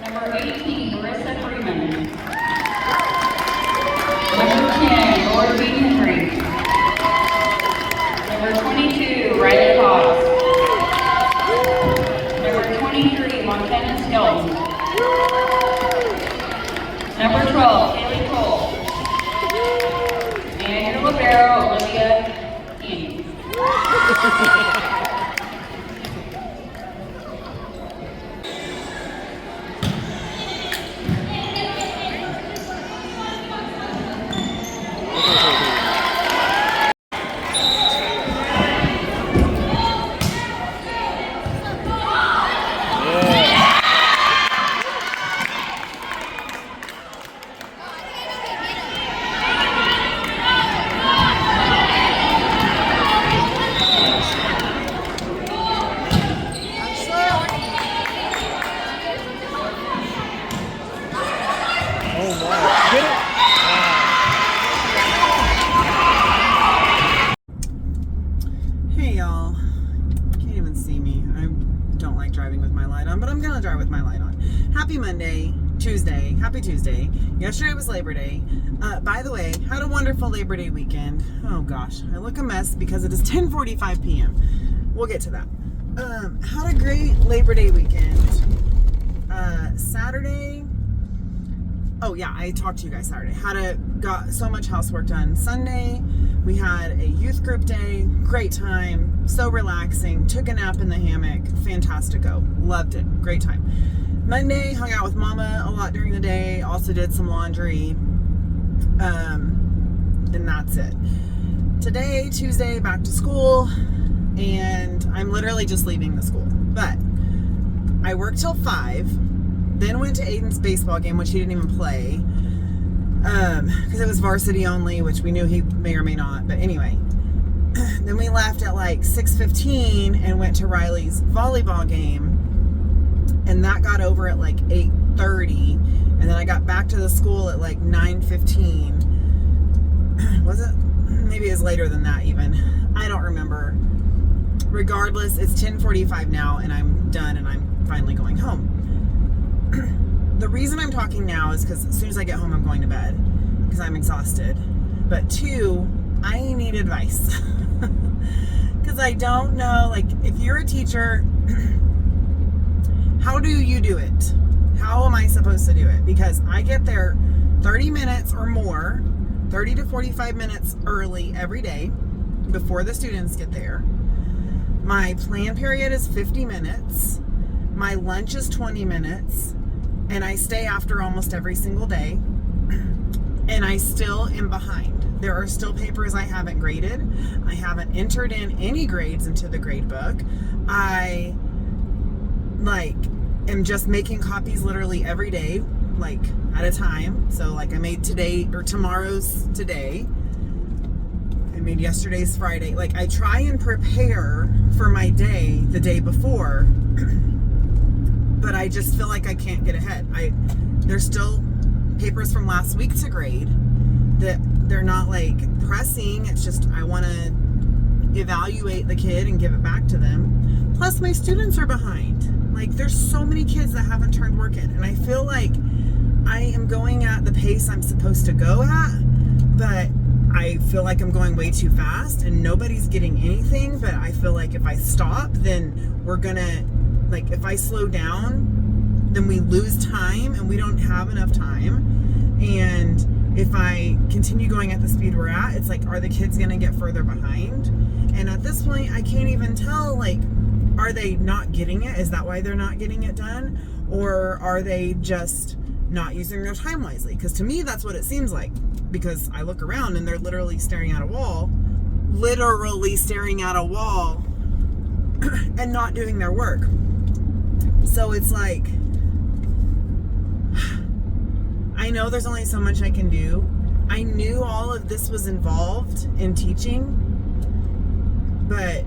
Number 18, Marissa Freeman. Number 10, Lord B. Henry. Number 22, Riley Cox. Number 23, Montana Skelton. Number 12, Haley Cole. And your libero, Olivia Annie. Hey y'all, can't even see me. I don't like driving with my light on, but I'm gonna drive with my light on. Happy Monday, Tuesday, happy Tuesday. Yesterday was Labor Day. By the way, had a wonderful Labor Day weekend. Oh gosh, I look a mess because it is 10:45 p.m. We'll get to that. Had a great Labor Day weekend. Saturday, oh yeah, I talked to you guys Saturday. Got so much housework done. Sunday, we had a youth group day. Great time. So relaxing. Took a nap in the hammock. Fantastico. Loved it. Great time. Monday, hung out with Mama a lot during the day. Also did some laundry. And that's it. Today, Tuesday, back to school. And I'm literally just leaving the school. But I worked till 5. Then went to Aiden's baseball game, which he didn't even play. Because it was varsity only, which we knew he may or may not. But anyway, then we left at like 6:15 and went to Riley's volleyball game, and that got over at like 8:30, and then I got back to the school at like 9:15. Was it? Maybe it was later than that even. I don't remember. Regardless, it's 10:45 now, and I'm done, and I'm finally going home. The reason I'm talking now is because as soon as I get home, I'm going to bed because I'm exhausted. But 2, I need advice because I don't know, like, if you're a teacher, how do you do it? How am I supposed to do it? Because I get there 30 minutes or more, 30 to 45 minutes early every day before the students get there. My plan period is 50 minutes. My lunch is 20 minutes. And I stay after almost every single day, and I still am behind. There are still papers I haven't graded. I haven't entered in any grades into the grade book. I am just making copies literally every day, like at a time. So like I made today or tomorrow's today. I made yesterday's Friday. Like I try and prepare for my day the day before. But I just feel like I can't get ahead. There's still papers from last week to grade that they're not like pressing. It's just I want to evaluate the kid and give it back to them. Plus my students are behind. Like there's so many kids that haven't turned work in, and I feel like I am going at the pace I'm supposed to go at, but I feel like I'm going way too fast and nobody's getting anything. But I feel like if I stop, then we're gonna, like, if I slow down, then we lose time and we don't have enough time. And if I continue going at the speed we're at, it's like, are the kids going to get further behind? And at this point, I can't even tell, like, are they not getting it? Is that why they're not getting it done? Or are they just not using their time wisely? Because to me, that's what it seems like. Because I look around and they're literally staring at a wall. Literally staring at a wall and not doing their work. So it's like, I know there's only so much I can do. I knew all of this was involved in teaching, but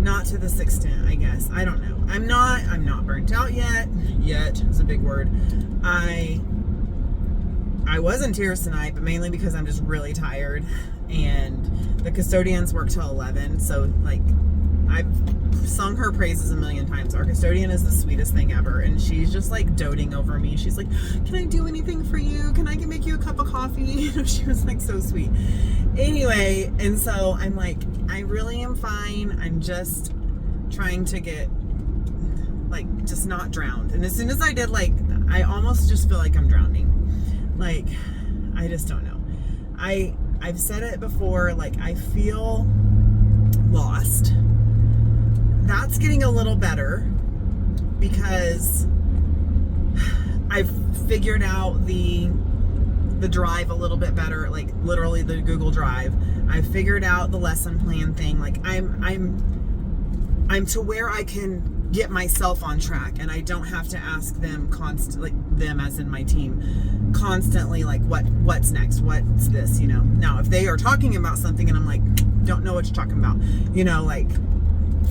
not to this extent, I guess. I don't know. I'm not burnt out yet. Yet is a big word. I was in tears tonight, but mainly because I'm just really tired, and the custodians work till 11, so like, I've sung her praises a million times. Our custodian is the sweetest thing ever, and she's just like doting over me. She's like, can I do anything for you? Can I make you a cup of coffee? You know, she was like so sweet. Anyway, and so I'm like, I really am fine. I'm just trying to get, like, just not drowned. And as soon as I did, like, I almost just feel like I'm drowning. Like, I just don't know. I've said it before, like, I feel lost. That's getting a little better because I've figured out the drive a little bit better, like literally the Google Drive. I figured out the lesson plan thing. Like I'm to where I can get myself on track, and I don't have to ask them constantly, like them as in my team, constantly like what's next, what's this, you know. Now if they are talking about something and I'm like, don't know what you're talking about, you know, like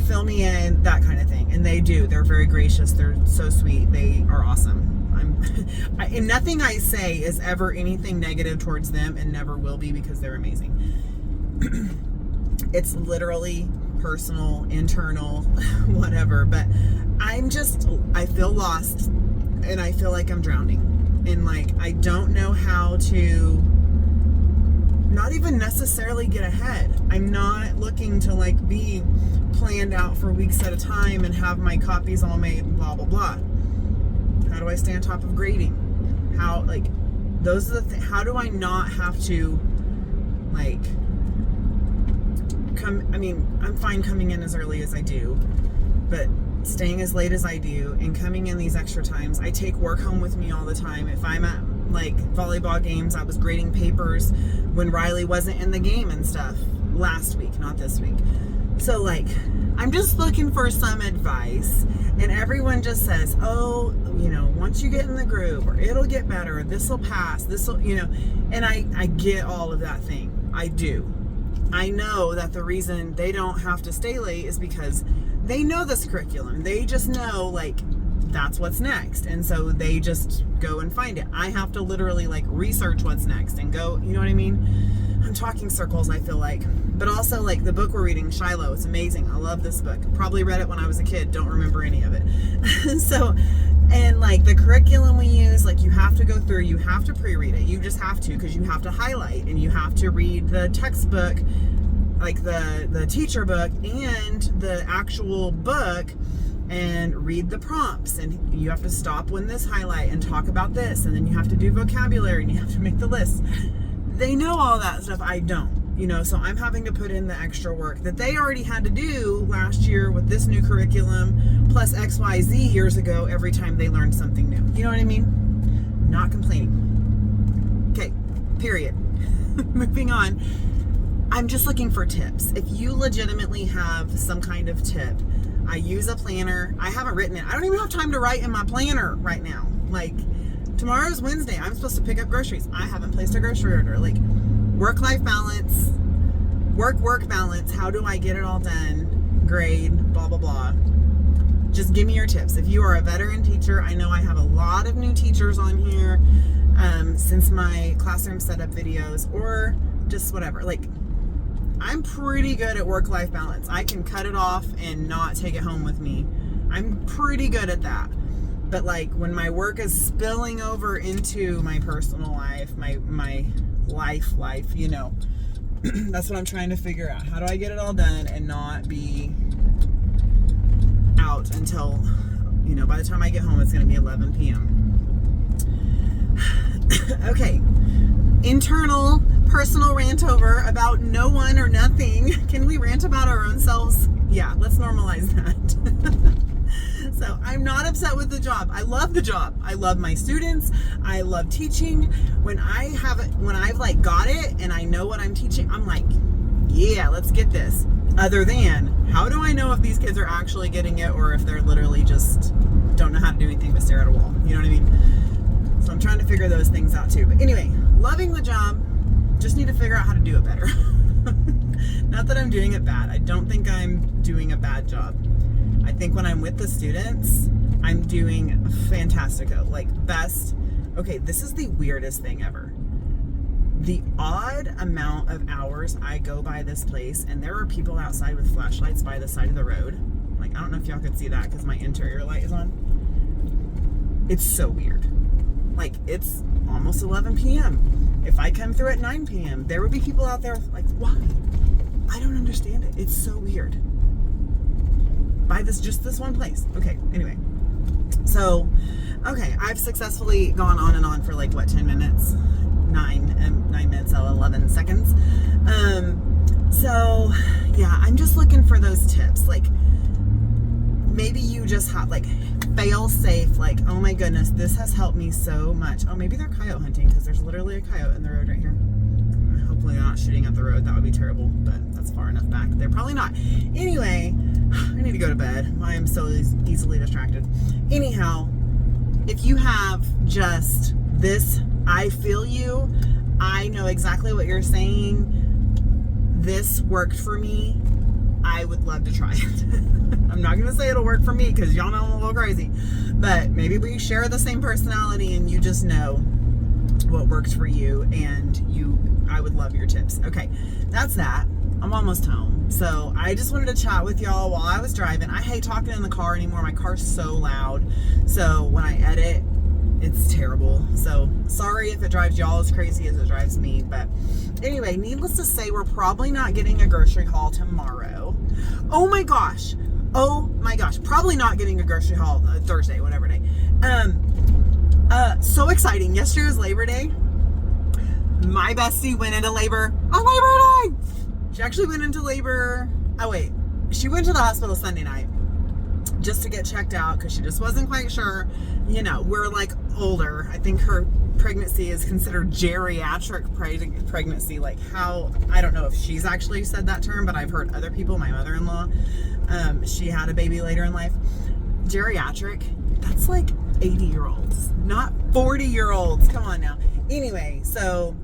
fill me in, that kind of thing. And they do. They're very gracious. They're so sweet. They are awesome. And nothing I say is ever anything negative towards them, and never will be, because they're amazing. It's literally personal, internal, whatever. But I feel lost, and I feel like I'm drowning. And like, I don't know how to not even necessarily get ahead. I'm not looking to like be planned out for weeks at a time and have my copies all made, blah, blah, blah. How do I stay on top of grading? How, like, those are the how do I not have to, like, I'm fine coming in as early as I do, but staying as late as I do and coming in these extra times. I take work home with me all the time. If I'm at, like, volleyball games, I was grading papers when Riley wasn't in the game and stuff last week, not this week. So, like, I'm just looking for some advice, and everyone just says, oh, you know, once you get in the groove, or it'll get better, this'll pass, this'll, you know, and I get all of that thing. I do. I know that the reason they don't have to stay late is because they know this curriculum. They just know, like, that's what's next, and so they just go and find it. I have to literally, like, research what's next and go, you know what I mean? I'm talking circles, I feel like. But also, like, the book we're reading, Shiloh, it's amazing. I love this book. Probably read it when I was a kid. Don't remember any of it. So, and, like, the curriculum we use, like, you have to go through, you have to pre-read it. You just have to, because you have to highlight, and you have to read the textbook, like the teacher book, and the actual book, and read the prompts, and you have to stop when this highlight and talk about this, and then you have to do vocabulary, and you have to make the list. They know all that stuff. I don't, you know, so I'm having to put in the extra work that they already had to do last year with this new curriculum, plus XYZ years ago, every time they learned something new. You know what I mean? Not complaining. Okay, period. Moving on. I'm just looking for tips. If you legitimately have some kind of tip, I use a planner. I haven't written it. I don't even have time to write in my planner right now. Like, tomorrow's Wednesday. I'm supposed to pick up groceries. I haven't placed a grocery order. Like, work-life balance, work-work balance. How do I get it all done? Grade, blah, blah, blah. Just give me your tips. If you are a veteran teacher, I know I have a lot of new teachers on here since my classroom setup videos, or just whatever. Like, I'm pretty good at work-life balance. I can cut it off and not take it home with me. I'm pretty good at that. But, like, when my work is spilling over into my personal life, my life, you know, that's what I'm trying to figure out. How do I get it all done and not be out until, you know, by the time I get home, it's going to be 11 p.m. Okay. Internal personal rant over about no one or nothing. Can we rant about our own selves? Yeah, let's normalize that. So I'm not upset with the job. I love the job. I love my students. I love teaching. When I've like got it and I know what I'm teaching, I'm like, yeah, let's get this. Other than, how do I know if these kids are actually getting it or if they're literally just don't know how to do anything but stare at a wall? You know what I mean? So I'm trying to figure those things out too. But anyway, loving the job. Just need to figure out how to do it better. Not that I'm doing it bad. I don't think I'm doing a bad job. I think when I'm with the students, I'm doing fantastic. Like best. Okay, this is the weirdest thing ever. The odd amount of hours I go by this place, and there are people outside with flashlights by the side of the road. Like, I don't know if y'all could see that because my interior light is on. It's so weird. Like, it's almost 11 p.m. If I come through at 9 p.m., there would be people out there like, why? I don't understand it. It's so weird. By just this one place. Okay, anyway. So, okay, I've successfully gone on and on for like, what, 10 minutes? 9 minutes, 11 seconds. So, yeah, I'm just looking for those tips. Like, maybe you just have, like, fail safe, like, oh my goodness, this has helped me so much. Oh, maybe they're coyote hunting because there's literally a coyote in the road right here. Hopefully they're not shooting at the road. That would be terrible, but that's far enough back. They're probably not. Anyway, I need to go to bed. I am so easily distracted. Anyhow, if you have just this, I feel you. I know exactly what you're saying. This worked for me. I would love to try it. I'm not going to say it'll work for me because y'all know I'm a little crazy. But maybe we share the same personality and you just know what works for you, and I would love your tips. Okay, that's that. I'm almost home. So I just wanted to chat with y'all while I was driving. I hate talking in the car anymore. My car's so loud. So when I edit, it's terrible. So sorry if it drives y'all as crazy as it drives me. But anyway, needless to say, we're probably not getting a grocery haul tomorrow. Oh my gosh. Probably not getting a grocery haul Thursday, whatever day. So exciting. Yesterday was Labor Day. My bestie went into labor on Labor Day. She actually went into labor. Oh wait, she went to the hospital Sunday night just to get checked out because she just wasn't quite sure. You know, we're like older. I think her pregnancy is considered geriatric pregnancy. Like how, I don't know if she's actually said that term, but I've heard other people, my mother-in-law, she had a baby later in life. Geriatric, that's like 80-year-olds, not 40-year-olds. Come on now. Anyway, so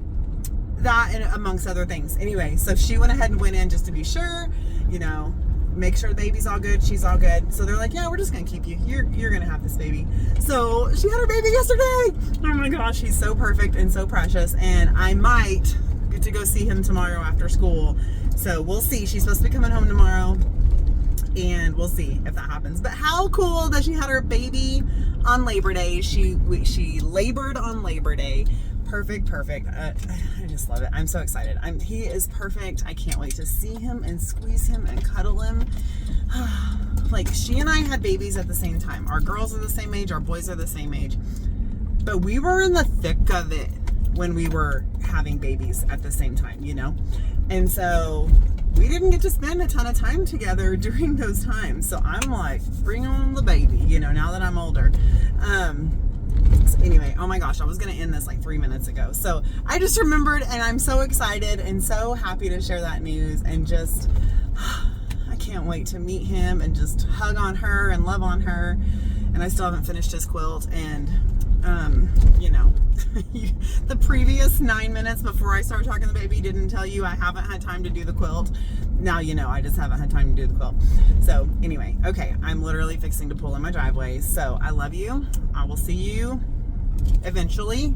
that and amongst other things. Anyway, so she went ahead and went in just to be sure, you know, make sure the baby's all good, she's all good. So they're like, yeah, we're just gonna keep you. You're gonna have this baby. So she had her baby yesterday. Oh my gosh, he's so perfect and so precious. And I might get to go see him tomorrow after school. So we'll see. She's supposed to be coming home tomorrow, and we'll see if that happens. But how cool that she had her baby on Labor Day. She labored on Labor Day. Perfect. I just love it. I'm so excited. He is perfect. I can't wait to see him and squeeze him and cuddle him. Like, she and I had babies at the same time. Our girls are the same age, our boys are the same age. But we were in the thick of it when we were having babies at the same time, you know? And so we didn't get to spend a ton of time together during those times. So I'm like, bring on the baby, you know, now that I'm older. So anyway, oh my gosh, I was going to end this like 3 minutes ago. So I just remembered, and I'm so excited and so happy to share that news, and just, I can't wait to meet him and just hug on her and love on her. And I still haven't finished his quilt, and you know, the previous 9 minutes before I start talking to the baby didn't tell you I haven't had time to do the quilt. Now you know, I just haven't had time to do the quilt. So anyway, okay, I'm literally fixing to pull in my driveway. So I love you. I will see you eventually.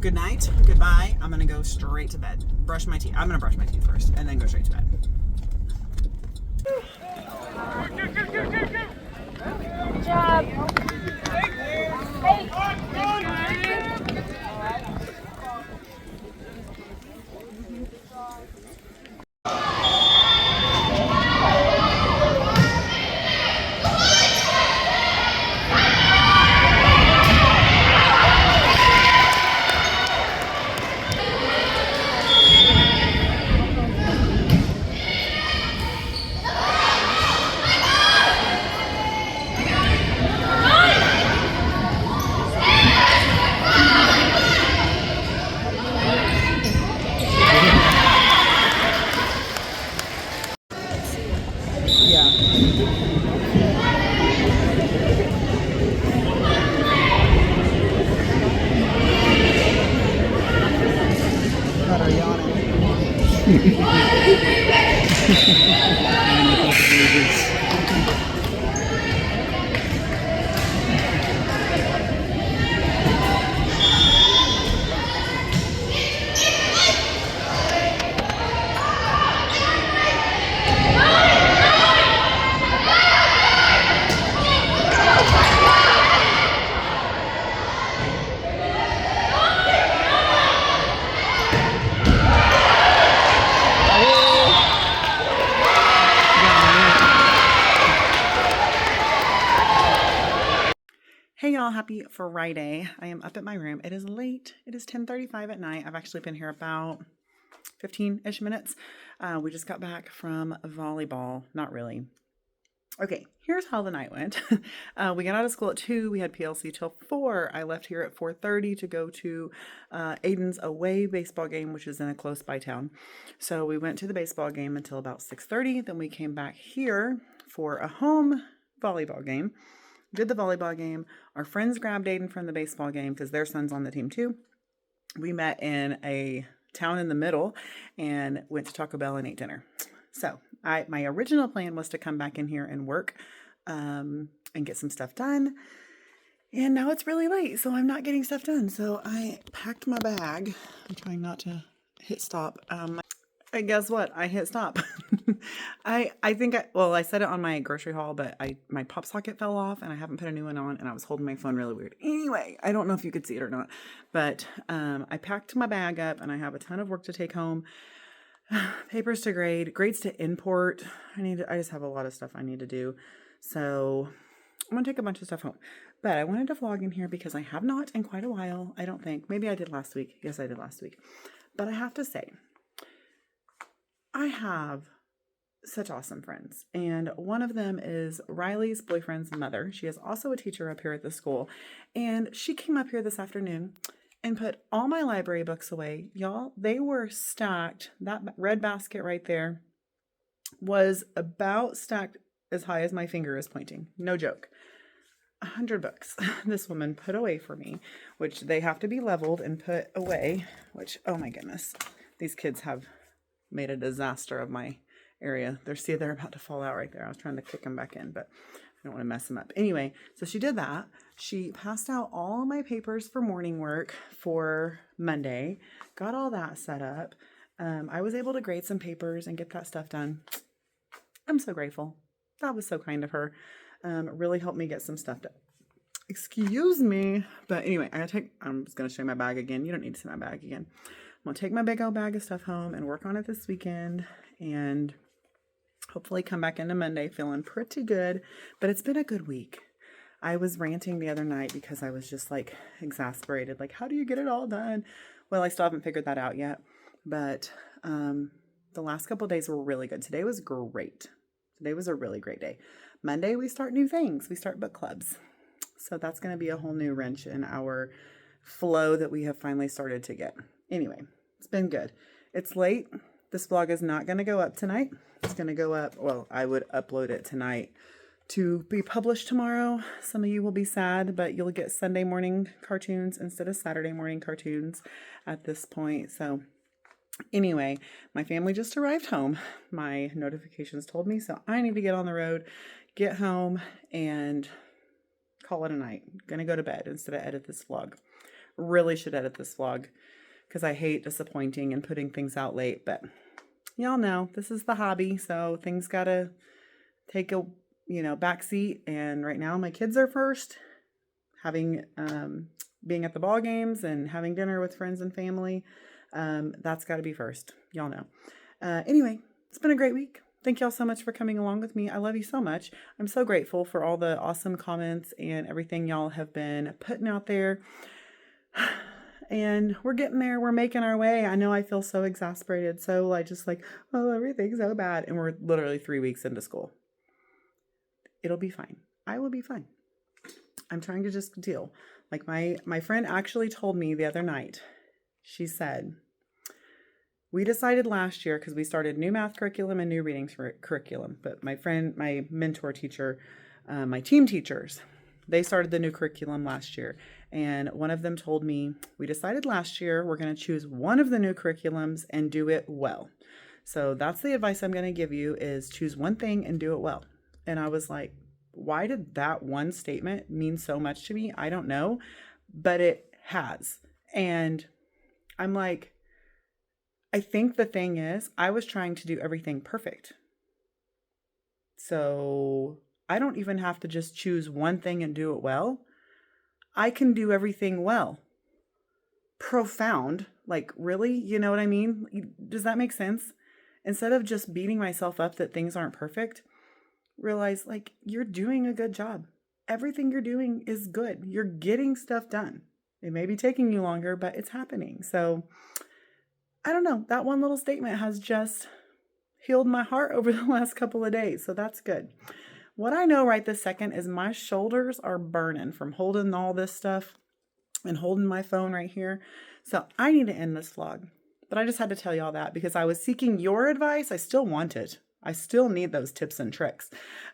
Good night. Goodbye. I'm gonna go straight to bed. Brush my teeth. I'm gonna brush my teeth first and then go straight to bed. Good job. Hey y'all, happy Friday. I am up at my room. It is late. It is 10:35 at night. I've actually been here about 15-ish minutes. We just got back from volleyball. Not really. Okay, here's how the night went. We got out of school at 2. We had PLC till 4. I left here at 4:30 to go to Aiden's away baseball game, which is in a close by town. So we went to the baseball game until about 6:30. Then we came back here for a home volleyball game. Did the volleyball game. Our friends grabbed Aiden from the baseball game because their son's on the team too. We met in a town in the middle and went to Taco Bell and ate dinner. So my original plan was to come back in here and work and get some stuff done. And now it's really late, so I'm not getting stuff done. So I packed my bag. I'm trying not to hit stop. And guess what? I hit stop. I said it on my grocery haul, but my pop socket fell off and I haven't put a new one on and I was holding my phone really weird. Anyway, I don't know if you could see it or not, but I packed my bag up and I have a ton of work to take home. Papers to grade, grades to import. I just have a lot of stuff I need to do. So I'm going to take a bunch of stuff home. But I wanted to vlog in here because I have not in quite a while, I don't think. Maybe I did last week. Yes, I did last week. But I have to say, I have such awesome friends, and one of them is Riley's boyfriend's mother. She is also a teacher up here at the school, and she came up here this afternoon and put all my library books away. Y'all, they were stacked. That red basket right there was about stacked as high as my finger is pointing. No joke. 100 books this woman put away for me, which they have to be leveled and put away, which, oh my goodness, these kids have made a disaster of my area. They're about to fall out right there. I was trying to kick them back in, but I don't want to mess them up. Anyway, so she did that. She passed out all my papers for morning work for Monday, got all that set up. I was able to grade some papers and get that stuff done. I'm so grateful. That was so kind of her. Really helped me get some stuff done. Excuse me. But anyway, I'm just going to show you my bag again. You don't need to see my bag again. I'm going to take my big old bag of stuff home and work on it this weekend and hopefully come back into Monday feeling pretty good. But it's been a good week. I was ranting the other night because I was just like exasperated. Like, how do you get it all done? Well, I still haven't figured that out yet. But the last couple of days were really good. Today was great. Today was a really great day. Monday, we start new things. We start book clubs. So that's going to be a whole new wrench in our flow that we have finally started to get. Anyway, it's been good. It's late. This vlog is not going to go up tonight. It's going to go up, well, I would upload it tonight to be published tomorrow. Some of you will be sad, but you'll get Sunday morning cartoons instead of Saturday morning cartoons at this point. So anyway, my family just arrived home. My notifications told me, so I need to get on the road, get home, and call it a night. Gonna go to bed instead of edit this vlog. Really should edit this vlog because I hate disappointing and putting things out late, but y'all know this is the hobby, so things gotta take a back seat. And right now my kids are first, having being at the ball games and having dinner with friends and family. That's got to be first. Y'all know. Anyway, it's been a great week. Thank y'all so much for coming along with me. I love you so much. I'm so grateful for all the awesome comments and everything y'all have been putting out there. And we're getting there. We're making our way. I know I feel so exasperated. So oh, everything's so bad. And we're literally 3 weeks into school. It'll be fine. I will be fine. I'm trying to just deal. Like my friend actually told me the other night, she said, we decided last year, because we started new math curriculum and new reading curriculum, but my friend, my mentor teacher, my team teachers, they started the new curriculum last year. And one of them told me, we decided last year we're going to choose one of the new curriculums and do it well. So that's the advice I'm going to give you, is choose one thing and do it well. And I was like, why did that one statement mean so much to me? I don't know, but it has. And I'm like, I think the thing is, I was trying to do everything perfect. So I don't even have to just choose one thing and do it well. I can do everything well. Profound. Like, really? You know what I mean? Does that make sense? Instead of just beating myself up that things aren't perfect, realize, like, you're doing a good job. Everything you're doing is good. You're getting stuff done. It may be taking you longer, but it's happening. So I don't know. That one little statement has just healed my heart over the last couple of days. So that's good. What I know right this second is my shoulders are burning from holding all this stuff and holding my phone right here. So I need to end this vlog. But I just had to tell you all that because I was seeking your advice. I still want it. I still need those tips and tricks.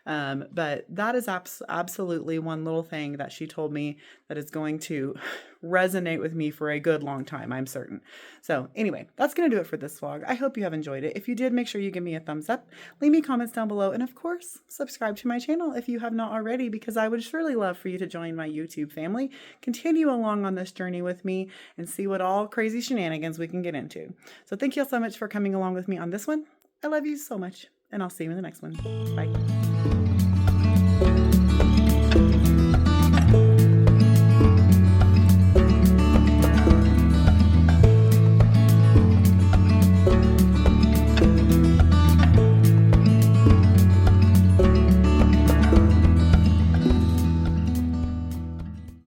But that is absolutely one little thing that she told me that is going to resonate with me for a good long time, I'm certain. So anyway, that's going to do it for this vlog. I hope you have enjoyed it. If you did, make sure you give me a thumbs up, leave me comments down below, and of course, subscribe to my channel if you have not already, because I would surely love for you to join my YouTube family, continue along on this journey with me, and see what all crazy shenanigans we can get into. So thank you all so much for coming along with me on this one. I love you so much. And I'll see you in the next one. Bye.